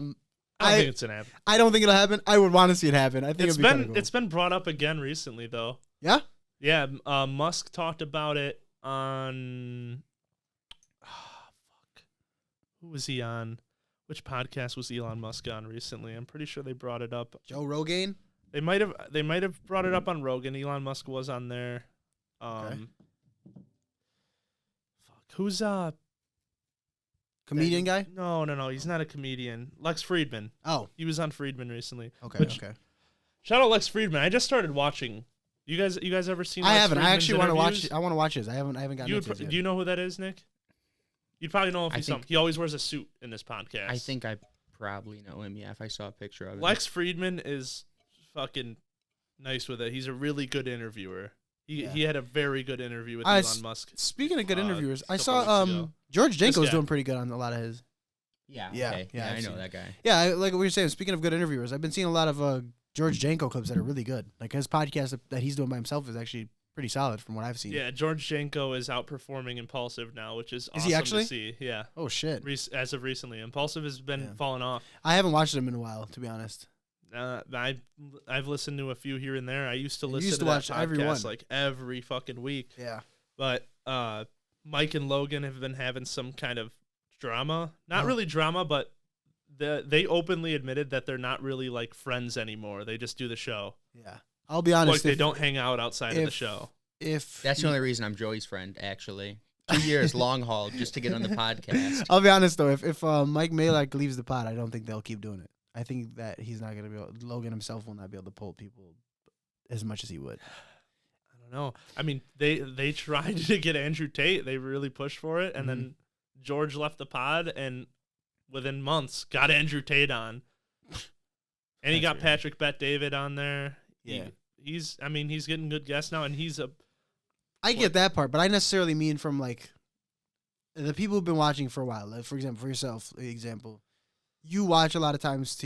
A: don't think it's gonna happen.
B: I don't think it'll happen. I would want to see it happen. I think
A: it's been brought up again recently though.
B: Yeah.
A: Yeah. Musk talked about it on. Who was he on? Which podcast was Elon Musk on recently? I'm pretty sure they brought it up.
B: Joe Rogan.
A: They might have brought it up on Rogan. Elon Musk was on there.
B: Okay.
A: Who's
B: comedian guy?
A: No, he's not a comedian. Lex Friedman.
B: Oh,
A: he was on Friedman recently.
B: Okay.
A: Shout out Lex Friedman. I just started watching. You guys ever seen?
B: I
A: Lex
B: haven't.
A: Friedman's
B: I actually want to watch.
A: interviews?
B: I want to watch his. I haven't gotten into it yet.
A: Do you know who that is, Nick? You'd probably know if he's he always wears a suit in this podcast.
C: I think I probably know him. Yeah, if I saw a picture of him.
A: Lex Friedman is fucking nice with it. He's a really good interviewer. He had a very good interview with Elon Musk.
B: Speaking of good interviewers, I saw George Janko's doing pretty good on a lot of his.
C: Yeah, I know that guy.
B: Yeah, like what you're saying. Speaking of good interviewers, I've been seeing a lot of George Janko clips that are really good. Like his podcast that he's doing by himself is actually pretty solid from what I've seen.
A: Yeah, George Janko is outperforming Impulsive now, which is awesome
B: he actually?
A: to see. Yeah.
B: Oh shit.
A: As of recently, Impulsive has been falling off.
B: I haven't watched him in a while, to be honest.
A: I've listened to a few here and there. I used to listen to
B: watch
A: that
B: every one.
A: podcast like every fucking week.
B: Yeah.
A: But Mike and Logan have been having some kind of drama. Not really drama, but they openly admitted that they're not really like friends anymore. They just do the show.
B: Yeah. I'll be honest.
A: Like they don't hang out outside of the show.
C: That's the only reason I'm Joey's friend, actually. 2 years long haul just to get on the podcast.
B: I'll be honest though, if Mike Malak leaves the pod, I don't think they'll keep doing it. I think that he's not gonna be able. Logan himself will not be able to pull people as much as he would.
A: I don't know. I mean, they tried to get Andrew Tate. They really pushed for it, and then George left the pod, and within months got Andrew Tate on, and he got Patrick Bet-David on there.
B: Yeah,
A: he's getting good guests now, and he's a.
B: I get that part, but I necessarily mean from like the people who've been watching for a while. Like, for example, for yourself, you watch a lot of times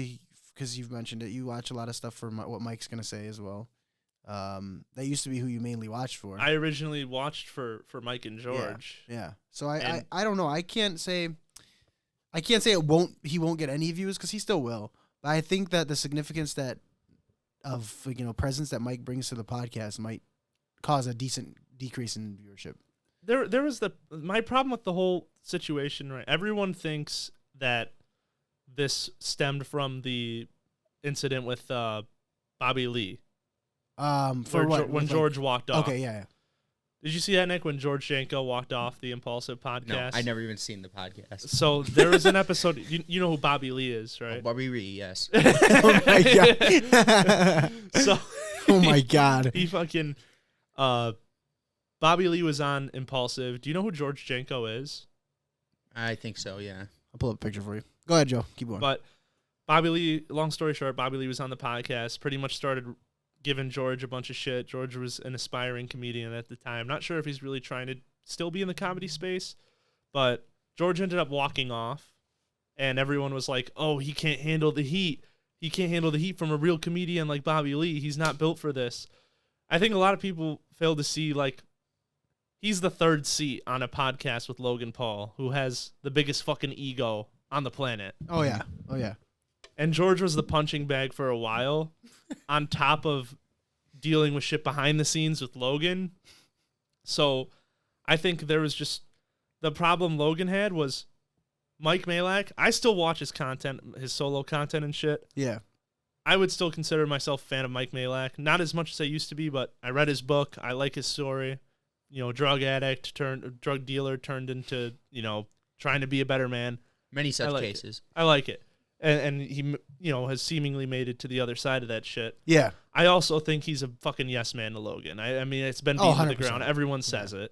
B: because you've mentioned it. You watch a lot of stuff for what Mike's gonna say as well. That used to be who you mainly watched for.
A: I originally watched for Mike and George.
B: Yeah. So I don't know. I can't say he won't get any views because he still will. But I think that the significance of presence that Mike brings to the podcast might cause a decent decrease in viewership.
A: There was my problem with the whole situation, right? Everyone thinks that this stemmed from the incident with Bobby Lee.
B: For what?
A: When George walked off.
B: Okay, yeah.
A: Did you see that, Nick, when George Janko walked off the Impulsive podcast?
C: No, I never even seen the podcast.
A: So there was an episode. You know who Bobby Lee is, right?
C: Oh, Bobby Lee, yes.
B: Oh my god.
A: So.
B: Oh my god.
A: He fucking. Bobby Lee was on Impulsive. Do you know who George Janko is?
C: I think so, yeah.
B: I'll pull up a picture for you. Go ahead, Joe. Keep going.
A: But Bobby Lee, long story short, Bobby Lee was on the podcast, pretty much started giving George a bunch of shit. George was an aspiring comedian at the time. Not sure if he's really trying to still be in the comedy space, but George ended up walking off, and everyone was like, oh, he can't handle the heat. He can't handle the heat from a real comedian like Bobby Lee. He's not built for this. I think a lot of people fail to see, like, he's the third seat on a podcast with Logan Paul, who has the biggest fucking ego on the planet.
B: Oh, yeah. Oh, yeah.
A: And George was the punching bag for a while, on top of dealing with shit behind the scenes with Logan. So I think there was just the problem Logan had was Mike Malak. I still watch his content, his solo content and shit.
B: Yeah.
A: I would still consider myself a fan of Mike Malak. Not as much as I used to be, but I read his book. I like his story. Drug addict drug dealer turned into, trying to be a better man.
C: Many such cases.
A: I like it. And he, has seemingly made it to the other side of that shit.
B: Yeah.
A: I also think he's a fucking yes man to Logan. I mean, it's been beaten to the ground. Everyone says it.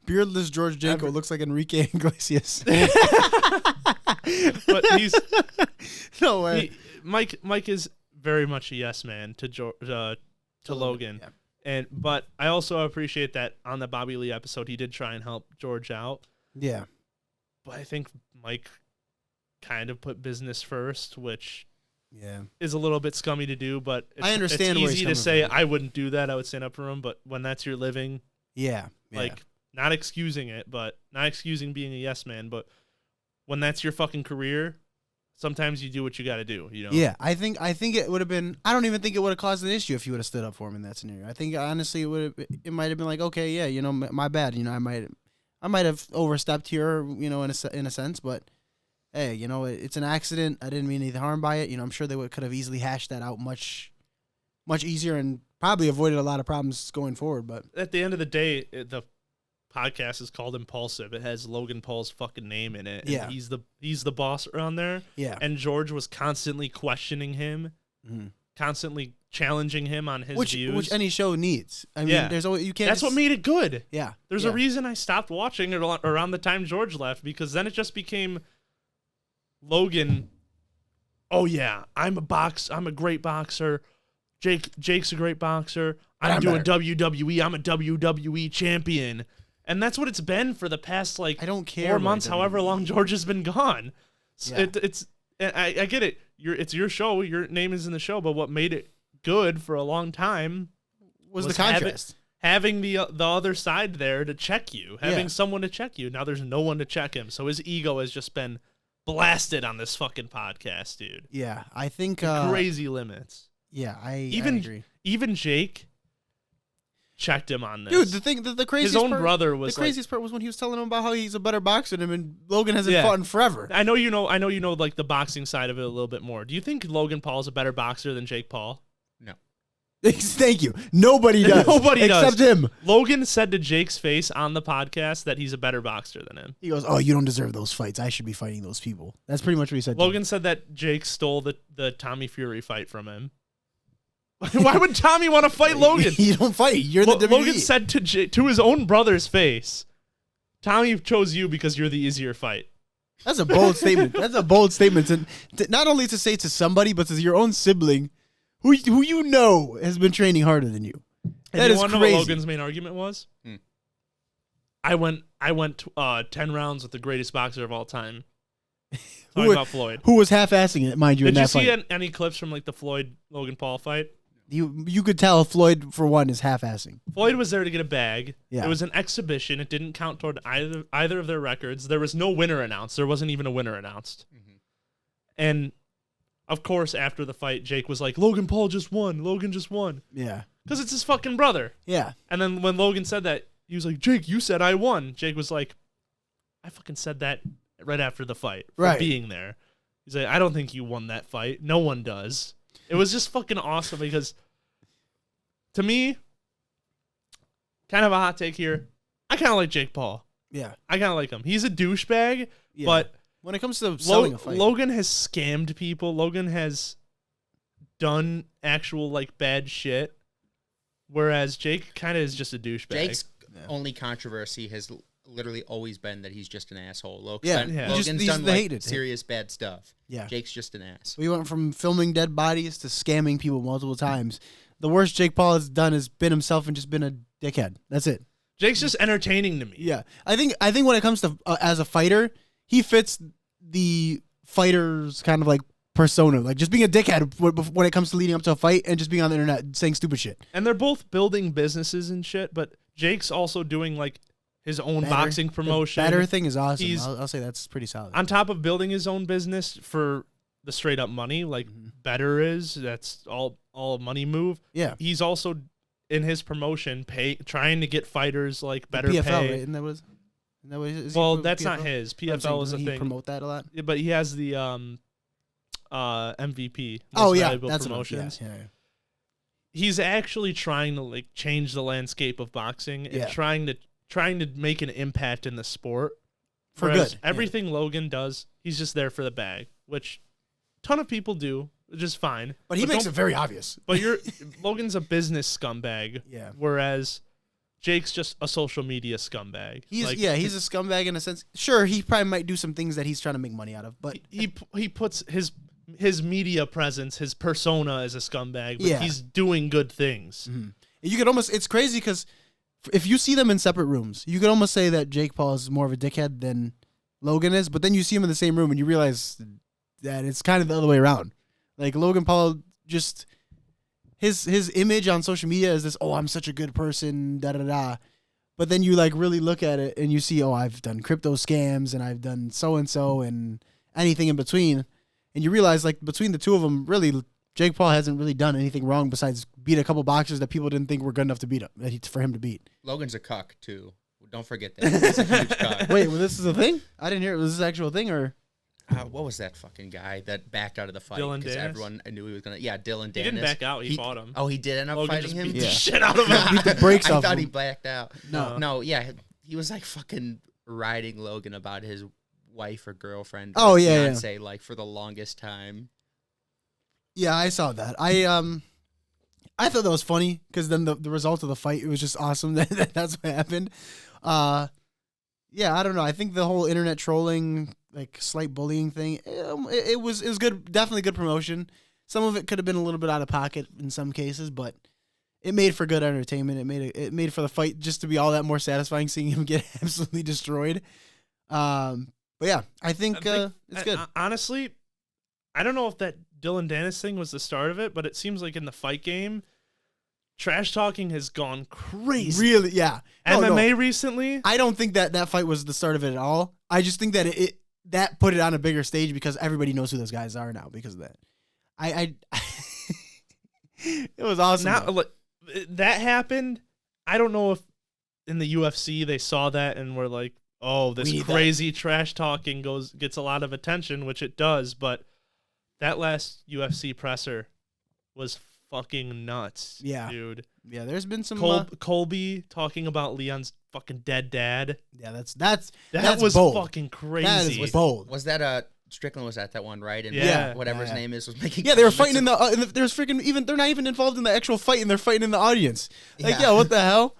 B: Beardless George Janko looks like Enrique Iglesias.
A: But he's
B: no way.
A: Mike is very much a yes man to Logan. Yeah. But I also appreciate that on the Bobby Lee episode, he did try and help George out.
B: Yeah.
A: But I think Mike kind of put business first, which is a little bit scummy to do. But
B: I understand.
A: It's
B: where
A: easy
B: he's
A: to say
B: coming from.
A: I wouldn't do that. I would stand up for him. But when that's your living, like not excusing it, but not excusing being a yes man, but when that's your fucking career, sometimes you do what you got to do. You know?
B: Yeah, I think it would have been. I don't even think it would have caused an issue if you would have stood up for him in that scenario. I think honestly it might have been like, okay, yeah, you know, my bad. You know, I might have overstepped here, you know, in a sense, but hey, you know, it's an accident. I didn't mean any harm by it. You know, I'm sure they could have easily hashed that out much easier and probably avoided a lot of problems going forward. But
A: at the end of the day, the podcast is called Impulsive. It has Logan Paul's fucking name in it. And
B: yeah,
A: he's the boss around there.
B: Yeah,
A: and George was constantly questioning him, constantly challenging him on his views,
B: which any show needs. I mean, there's always, you can't.
A: That's what made it good.
B: Yeah,
A: there's a reason I stopped watching it around the time George left, because then it just became Logan. Oh yeah, I'm a great boxer. Jake's a great boxer. I'm doing better. WWE. I'm a WWE champion. And that's what it's been for the past, like,
B: I don't care
A: 4 months, however long George has been gone. Yeah. I get it. It's your show. Your name is in the show. But what made it good for a long time
B: was the contrast.
A: Having the other side there to check you. Having someone to check you. Now there's no one to check him. So his ego has just been blasted on this fucking podcast, dude.
B: Yeah, I think...
A: crazy limits.
B: Yeah, I agree.
A: Even Jake checked him on this.
B: Dude, the craziest
A: his own brother was
B: the craziest part was when he was telling him about how he's a better boxer than him, and Logan hasn't fought in forever.
A: I know you know like the boxing side of it a little bit more. Do you think Logan Paul's a better boxer than Jake Paul?
C: No.
B: Thank you. Nobody does.
A: Nobody
B: except
A: does.
B: him.
A: Logan said to Jake's face on the podcast that he's a better boxer than him.
B: He goes, "Oh, you don't deserve those fights. I should be fighting those people." That's pretty much what he said.
A: Logan said that Jake stole the Tommy Fury fight from him. Why would Tommy want to fight Logan?
B: You don't fight. You're the WWE.
A: Logan said to his own brother's face, "Tommy chose you because you're the easier fight."
B: That's a bold statement. That's a bold statement to not only to say to somebody, but to your own sibling, who you know has been training harder than you. That is crazy.
A: Know what Logan's main argument was? I went 10 rounds with the greatest boxer of all time. Talking about Floyd,
B: who was half-assing it, mind you.
A: Did
B: in
A: you
B: that
A: see
B: fight.
A: Any clips from like the Floyd Logan Paul fight?
B: You could tell Floyd, for one, is half-assing.
A: Floyd was there to get a bag.
B: Yeah.
A: It was an exhibition. It didn't count toward either of their records. There was no winner announced. There wasn't even a winner announced. And, of course, after the fight, Jake was like, Logan Paul just won. Logan just won.
B: Yeah.
A: Because it's his fucking brother.
B: Yeah.
A: And then when Logan said that, he was like, Jake, you said I won. Jake was like, I fucking said that right after the fight for being there. He's like, I don't think you won that fight. No one does. It was just fucking awesome because, to me, kind of a hot take here, I kind of like Jake Paul.
B: Yeah.
A: I kind of like him. He's a douchebag, but
B: when it comes to selling a fight,
A: Logan has scammed people. Logan has done actual, like, bad shit, whereas Jake kind of is just a douchebag.
C: Jake's only controversy has literally always been that he's just an asshole.
B: Logan's
C: Logan's done like serious bad stuff.
B: Yeah.
C: Jake's just an ass.
B: We went from filming dead bodies to scamming people multiple times. The worst Jake Paul has done is been himself and just been a dickhead. That's it.
A: Jake's just entertaining to me.
B: Yeah. I think when it comes to as a fighter, he fits the fighter's kind of like persona, like just being a dickhead when it comes to leading up to a fight and just being on the internet saying stupid shit.
A: And they're both building businesses and shit, but Jake's also doing like his own boxing promotion.
B: The better thing is awesome. I'll say that's pretty solid.
A: On top of building his own business for the straight up money, like better is, that's all a money move.
B: Yeah.
A: He's also in his promotion trying to get fighters like better
B: PFL,
A: pay.
B: right? Isn't that what
A: well, that's PFL? Not his. PFL is a thing.
B: Promote that a lot.
A: Yeah, but he has the MVP.
B: Oh yeah,
A: that's promotions.
B: Yeah.
A: He's actually trying to like change the landscape of boxing and trying to make an impact in the sport.
B: For good.
A: Everything Logan does, he's just there for the bag, which a ton of people do, which is fine.
B: But he makes it very obvious.
A: But Logan's a business scumbag.
B: Yeah.
A: Whereas Jake's just a social media scumbag.
B: He's a scumbag in a sense. Sure, he probably might do some things that he's trying to make money out of, but
A: he puts his media presence, his persona as a scumbag, but he's doing good things.
B: Mm-hmm. You could almost, it's crazy because if you see them in separate rooms, you could almost say that Jake Paul is more of a dickhead than Logan is, but then you see him in the same room and you realize that it's kind of the other way around. Like Logan Paul just his image on social media is this, oh, I'm such a good person, da da da. But then you like really look at it and you see, oh, I've done crypto scams and I've done so and anything in between. And you realize like between the two of them, really, Jake Paul hasn't really done anything wrong besides beat a couple boxers that people didn't think were good enough to beat him, for him to beat.
C: Logan's a cuck too. Don't forget that. He's a huge cuck.
B: Wait, well, this is a thing? I didn't hear it. Was this an actual thing or?
C: What was that fucking guy that backed out of the fight?
A: Dylan
C: Because
A: Dennis?
C: everyone knew he was gonna. Yeah, Dylan Dennis.
A: He didn't back out. He fought him.
C: Oh, he did end up
A: Logan
C: fighting
A: just
C: him.
A: beat the
B: Yeah.
A: shit out of him.
B: Beat the brakes
C: I
B: off
C: thought
B: him.
C: he backed out.
B: No.
C: Yeah, he was like fucking riding Logan about his wife or girlfriend.
B: Oh,
C: or
B: yeah, yeah.
C: fiance, like for the longest time.
B: Yeah, I saw that. I thought that was funny because then the result of the fight, it was just awesome that that's what happened. Yeah, I don't know. I think the whole internet trolling, like slight bullying thing, it was good. Definitely good promotion. Some of it could have been a little bit out of pocket in some cases, but it made for good entertainment. It made for the fight just to be all that more satisfying, seeing him get absolutely destroyed. But yeah, I think it's good.
A: Honestly, I don't know if that Dylan Dennis thing was the start of it, but it seems like in the fight game, trash talking has gone crazy.
B: Really, yeah. No,
A: MMA recently.
B: I don't think that fight was the start of it at all. I just think that that put it on a bigger stage because everybody knows who those guys are now because of that. It was awesome.
A: Look, that happened. I don't know if in the UFC they saw that and were like, "Oh, this crazy trash talking gets a lot of attention," which it does. But that last UFC presser was fucking nuts.
B: Yeah,
A: dude.
B: Yeah, there's been some
A: Colby talking about Leon's fucking dead dad.
B: Yeah, that
A: was
B: bold.
A: Fucking crazy.
B: That is bold.
C: Was that Strickland was at that one, right? And
B: yeah,
C: whatever his name is was making.
B: Yeah, they were fighting in the there's freaking even they're not even involved in the actual fight and they're fighting in the audience. Like, yeah, what the hell?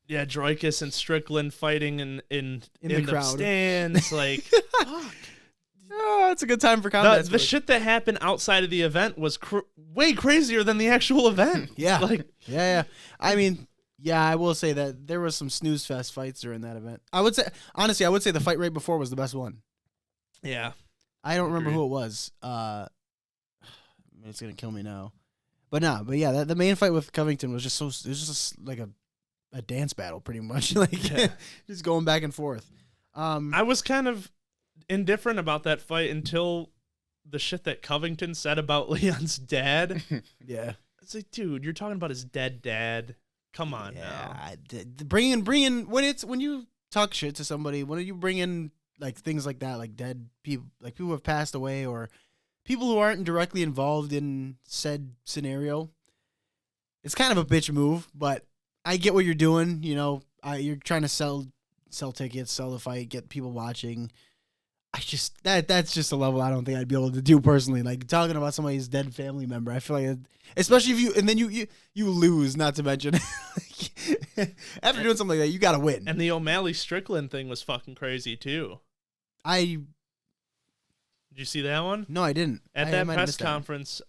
A: Yeah, Droicus and Strickland fighting in the
B: crowd
A: stands. Like, fuck.
B: Oh, it's a good time for combat.
A: The shit that happened outside of the event was way crazier than the actual event.
B: Yeah,
A: like
B: yeah. I mean, yeah, I will say that there was some snooze fest fights during that event. I would say the fight right before was the best one.
A: Yeah,
B: I don't remember who it was. It's gonna kill me now, but yeah, the main fight with Covington was just it was just like a dance battle, pretty much, like just going back and forth.
A: I was kind of indifferent about that fight until the shit that Covington said about Leon's dad.
B: Yeah,
A: it's like, dude, you're talking about his dead dad. Come on,
B: now. Bring in when you talk shit to somebody, when you bring in like things like that, like dead people, like people who have passed away or people who aren't directly involved in said scenario. It's kind of a bitch move, but I get what you're doing. You know, you're trying to sell tickets, sell the fight, get people watching. I just that's just a level I don't think I'd be able to do personally. Like talking about somebody's dead family member, I feel like, especially if you lose. Not to mention, after doing something like that, you got to win.
A: And the O'Malley Strickland thing was fucking crazy too.
B: Did
A: you see that one?
B: No, I didn't.
A: At that press conference,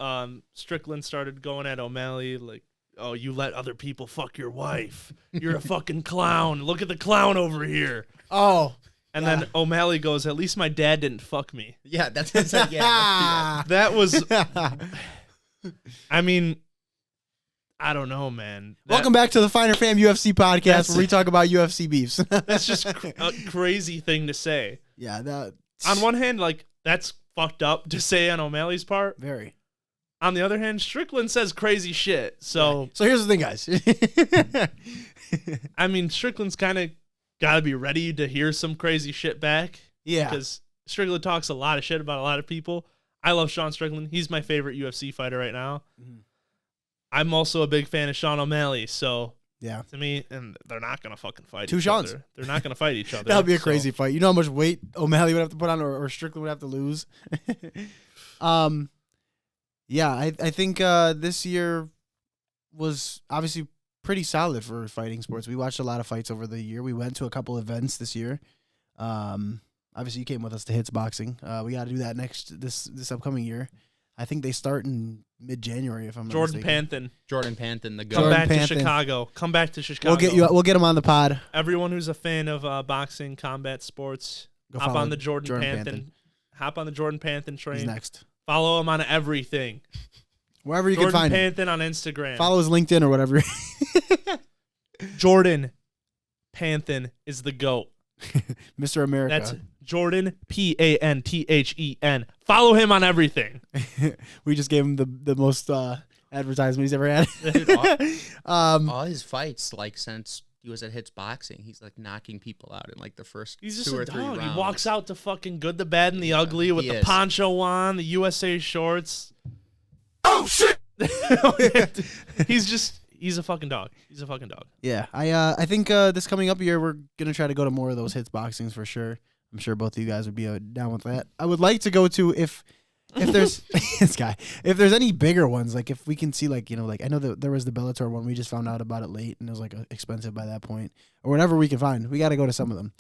A: Strickland started going at O'Malley like, "Oh, you let other people fuck your wife. You're a fucking clown. Look at the clown over here."
B: Oh.
A: And then O'Malley goes, "At least my dad didn't fuck me."
C: Yeah, that's yeah.
A: That was. I mean, I don't know, man.
B: Welcome back to the Finer Fam UFC podcast, where we talk about UFC beefs.
A: That's just a crazy thing to say.
B: Yeah, that.
A: On one hand, like that's fucked up to say on O'Malley's part.
B: Very.
A: On the other hand, Strickland says crazy shit. So
B: here's the thing, guys.
A: I mean, Strickland's kind of got to be ready to hear some crazy shit back.
B: Yeah.
A: Because Strickland talks a lot of shit about a lot of people. I love Sean Strickland. He's my favorite UFC fighter right now. Mm-hmm. I'm also a big fan of Sean O'Malley. So,
B: yeah,
A: to me, and they're not going to fucking fight
B: Two
A: each
B: Seans.
A: other. They're not going to fight each other.
B: That would be a crazy fight. You know how much weight O'Malley would have to put on or Strickland would have to lose? Yeah, I think this year was obviously pretty solid for fighting sports. We watched a lot of fights over the year. We went to a couple events this year. Obviously, you came with us to Hits Boxing. We got to do that this upcoming year. I think they start in mid-January, if I'm not mistaken.
C: Jordan Panthen, the
A: Come
C: goat.
A: back to Chicago. Come back to Chicago.
B: We'll get him on the pod.
A: Everyone who's a fan of boxing, combat sports,
B: Go
A: Hop
B: follow
A: on the Jordan Panthen.
B: Panthen.
A: Hop on the Jordan Panthen
B: He's
A: train.
B: next.
A: Follow him on everything.
B: Wherever you
A: Jordan
B: can find him.
A: Panthen on Instagram.
B: Follow his LinkedIn or whatever.
A: Jordan Panthen is the GOAT.
B: Mr. America.
A: That's Jordan Panthen. Follow him on everything.
B: We just gave him the most advertisement he's ever had.
C: Dude, all his fights, like since he was at Hits Boxing, he's like knocking people out in like the first
A: He's just
C: 2
A: a
C: or 3
A: dog.
C: rounds.
A: He walks out to fucking Good, the Bad, and the Ugly with
C: he
A: the
C: is.
A: poncho on, the USA shorts.
D: Oh shit!
A: He's a fucking dog. He's a fucking dog.
B: Yeah, I think this coming up year we're gonna try to go to more of those Hits Boxings for sure. I'm sure both of you guys would be down with that. I would like to go to if there's this guy, if there's any bigger ones, like if we can see like like I know that there was the Bellator one, we just found out about it late and it was like expensive by that point, or whatever we can find. We got to go to some of them.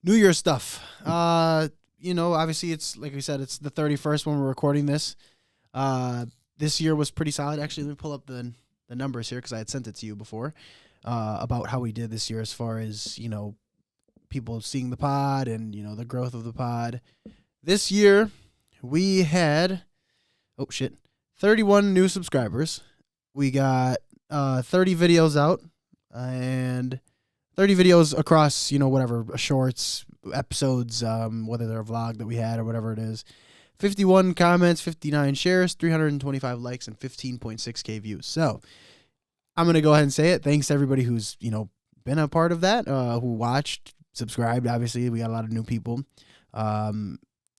B: New Year's stuff. Obviously it's like we said, it's the 31st when we're recording this. This year was pretty solid. Actually, let me pull up the numbers here because I had sent it to you before about how we did this year as far as people seeing the pod and the growth of the pod. This year we had 31 new subscribers. We got 30 videos out and 30 videos across whatever shorts, episodes, whether they're a vlog that we had or whatever it is. 51 comments, 59 shares, 325 likes, and 15.6K views. So I'm going to go ahead and say it. Thanks to everybody who's, been a part of that, who watched, subscribed. Obviously, we got a lot of new people.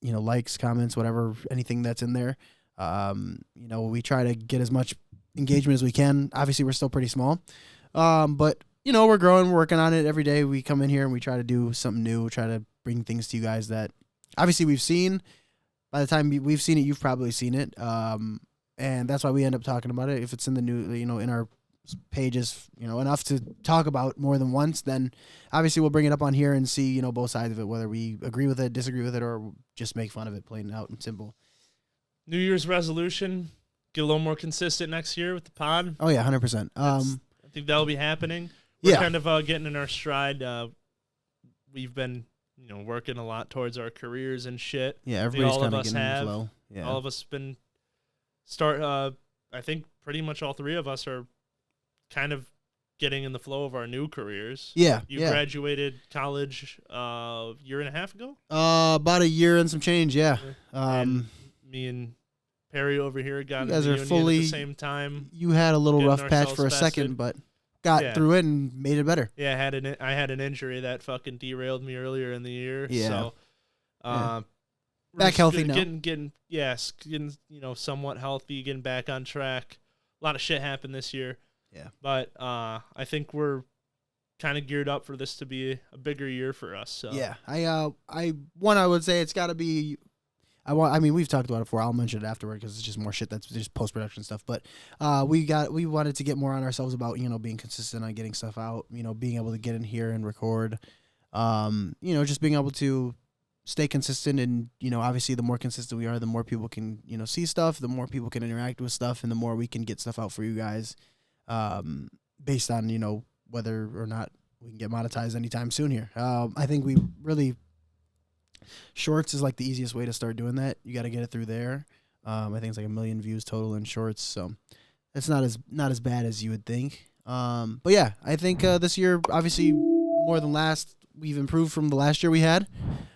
B: Likes, comments, whatever, anything that's in there. We try to get as much engagement as we can. Obviously, we're still pretty small. But, we're growing, we're working on it every day. We come in here and we try to do something new, try to bring things to you guys that obviously we've seen. By the time we've seen it, you've probably seen it. And that's why we end up talking about it. If it's in the new, in our pages, enough to talk about more than once, then obviously we'll bring it up on here and see, both sides of it, whether we agree with it, disagree with it, or just make fun of it, plain out and simple.
A: New Year's resolution, get a little more consistent next year with the pod.
B: Oh, yeah, 100%.
A: I think that'll be happening. We're kind of getting in our stride. We've been working a lot towards our careers and shit.
B: Yeah, everybody's
A: all of
B: kind of
A: us
B: getting in the
A: have.
B: flow. Yeah.
A: All of us been I think pretty much all three of us are kind of getting in the flow of our new careers.
B: Yeah.
A: You graduated college a year and a half ago?
B: About a year and some change, yeah.
A: And me and Perry over here got
B: you guys
A: in
B: are
A: the
B: fully
A: union at the same time.
B: You had a little
A: getting
B: rough patch
A: ourselves
B: for a
A: vested.
B: second, but got through it and made it better.
A: Yeah, I had an injury that fucking derailed me earlier in the year.
B: Yeah.
A: So we're
B: Back
A: just
B: healthy now.
A: Getting somewhat healthy, getting back on track. A lot of shit happened this year.
B: Yeah.
A: But I think we're kind of geared up for this to be a bigger year for us. So
B: Yeah. I would say it's got to be I mean, we've talked about it before. I'll mention it afterward because it's just more shit that's just post-production stuff. But we wanted to get more on ourselves about, being consistent on getting stuff out, being able to get in here and record, just being able to stay consistent. And, obviously the more consistent we are, the more people can, see stuff, the more people can interact with stuff, and the more we can get stuff out for you guys based on, whether or not we can get monetized anytime soon here. I think we really... Shorts is like the easiest way to start doing that. You got to get it through there. I think it's like 1 million views total in shorts, so it's not as bad as you would think. But yeah, I think this year, obviously more than last, we've improved from the last year we had.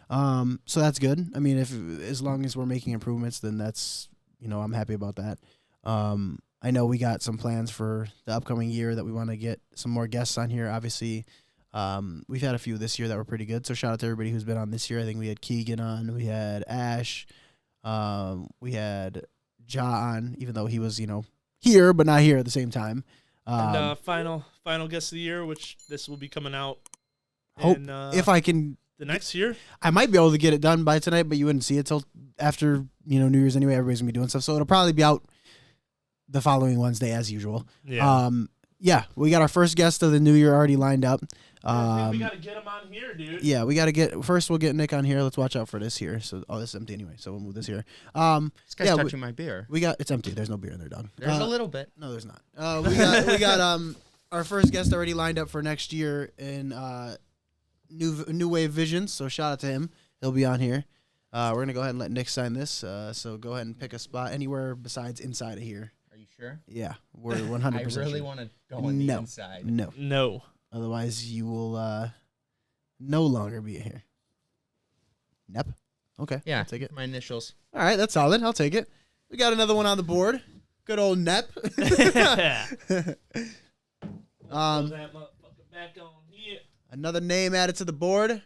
B: So that's good. I mean, as long as we're making improvements, then that's I'm happy about that. I know we got some plans for the upcoming year that we want to get some more guests on here. Obviously. We've had a few this year that were pretty good. So shout out to everybody who's been on this year. I think we had Keegan on, we had Ash, we had Ja on, even though he was, here, but not here at the same time.
A: And final guest of the year, which this will be coming out
B: if I can
A: the next year.
B: I might be able to get it done by tonight, but you wouldn't see it till after, New Year's anyway. Everybody's gonna be doing stuff. So it'll probably be out the following Wednesday as usual.
A: Yeah.
B: Yeah, we got our first guest of the new year already lined up.
A: we gotta get him on here, dude.
B: Yeah, we gotta we'll get Nick on here. Let's watch out for this here. So, this is empty anyway, so we'll move this here.
C: This guy's touching my beer.
B: It's empty. There's no beer in there, dog.
C: There's a little bit.
B: No, there's not. We got our first guest already lined up for next year in New Wave Visions. So shout out to him. He'll be on here. We're gonna go ahead and let Nick sign this. So go ahead and pick a spot anywhere besides inside of here.
C: Are you sure?
B: Yeah, we're 100%.
C: I really want to go on the inside.
B: No. Otherwise, you will no longer be here. Nep. Okay.
C: Yeah,
B: I'll take it.
C: My initials.
B: All right, that's solid. I'll take it. We got another one on the board. Good old Nep. Another name added to the board.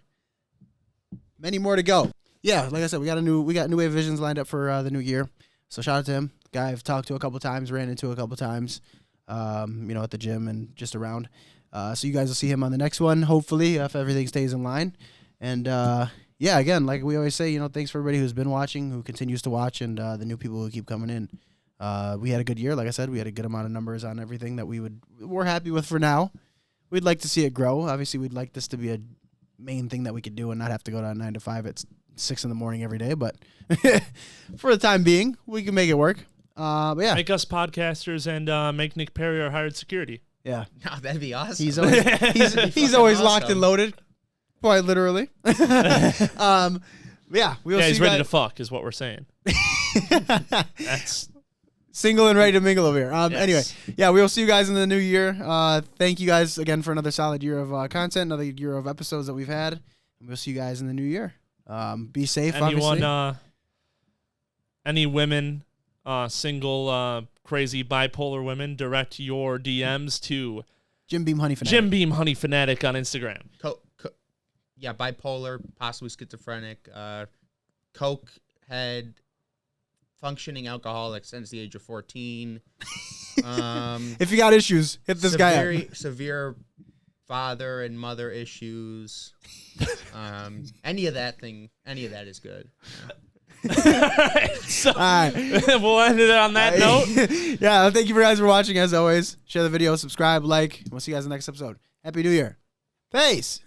B: Many more to go. Yeah, like I said, we got New Wave Visions lined up for the new year. So shout out to him. Guy I've talked to a couple times, ran into a couple times, at the gym and just around. So you guys will see him on the next one, hopefully, if everything stays in line. And again, like we always say, thanks for everybody who's been watching, who continues to watch, and the new people who keep coming in. We had a good year, like I said. We had a good amount of numbers on everything that we're happy with for now. We'd like to see it grow. Obviously, we'd like this to be a main thing that we could do and not have to go to 9 to 5 at 6 in the morning every day. But for the time being, we can make it work. But yeah,
A: make us podcasters and make Nick Perry our hired security.
B: Yeah,
C: no, that'd be awesome.
B: He's always locked and loaded, quite literally. Yeah,
A: he's ready to fuck, is what we're saying. That's
B: single and ready to mingle over here.
A: Yes.
B: Anyway, yeah, we'll see you guys in the new year. Thank you guys again for another solid year of content, another year of episodes that we've had. And we'll see you guys in the new year. Be safe, obviously.
A: Any women, single, crazy bipolar women, direct your DMs to
B: Jim Beam Honey Fanatic.
A: Jim Beam Honey Fanatic on Instagram.
C: Bipolar, possibly schizophrenic, coke head, functioning alcoholic since the age of 14.
B: If you got issues, hit this guy up.
C: Severe father and mother issues. Any of that is good.
A: So, all right. We'll end it on that note.
B: Yeah, thank you guys for watching as always. Share the video, subscribe, like. We'll see you guys in the next episode. Happy New Year. Peace.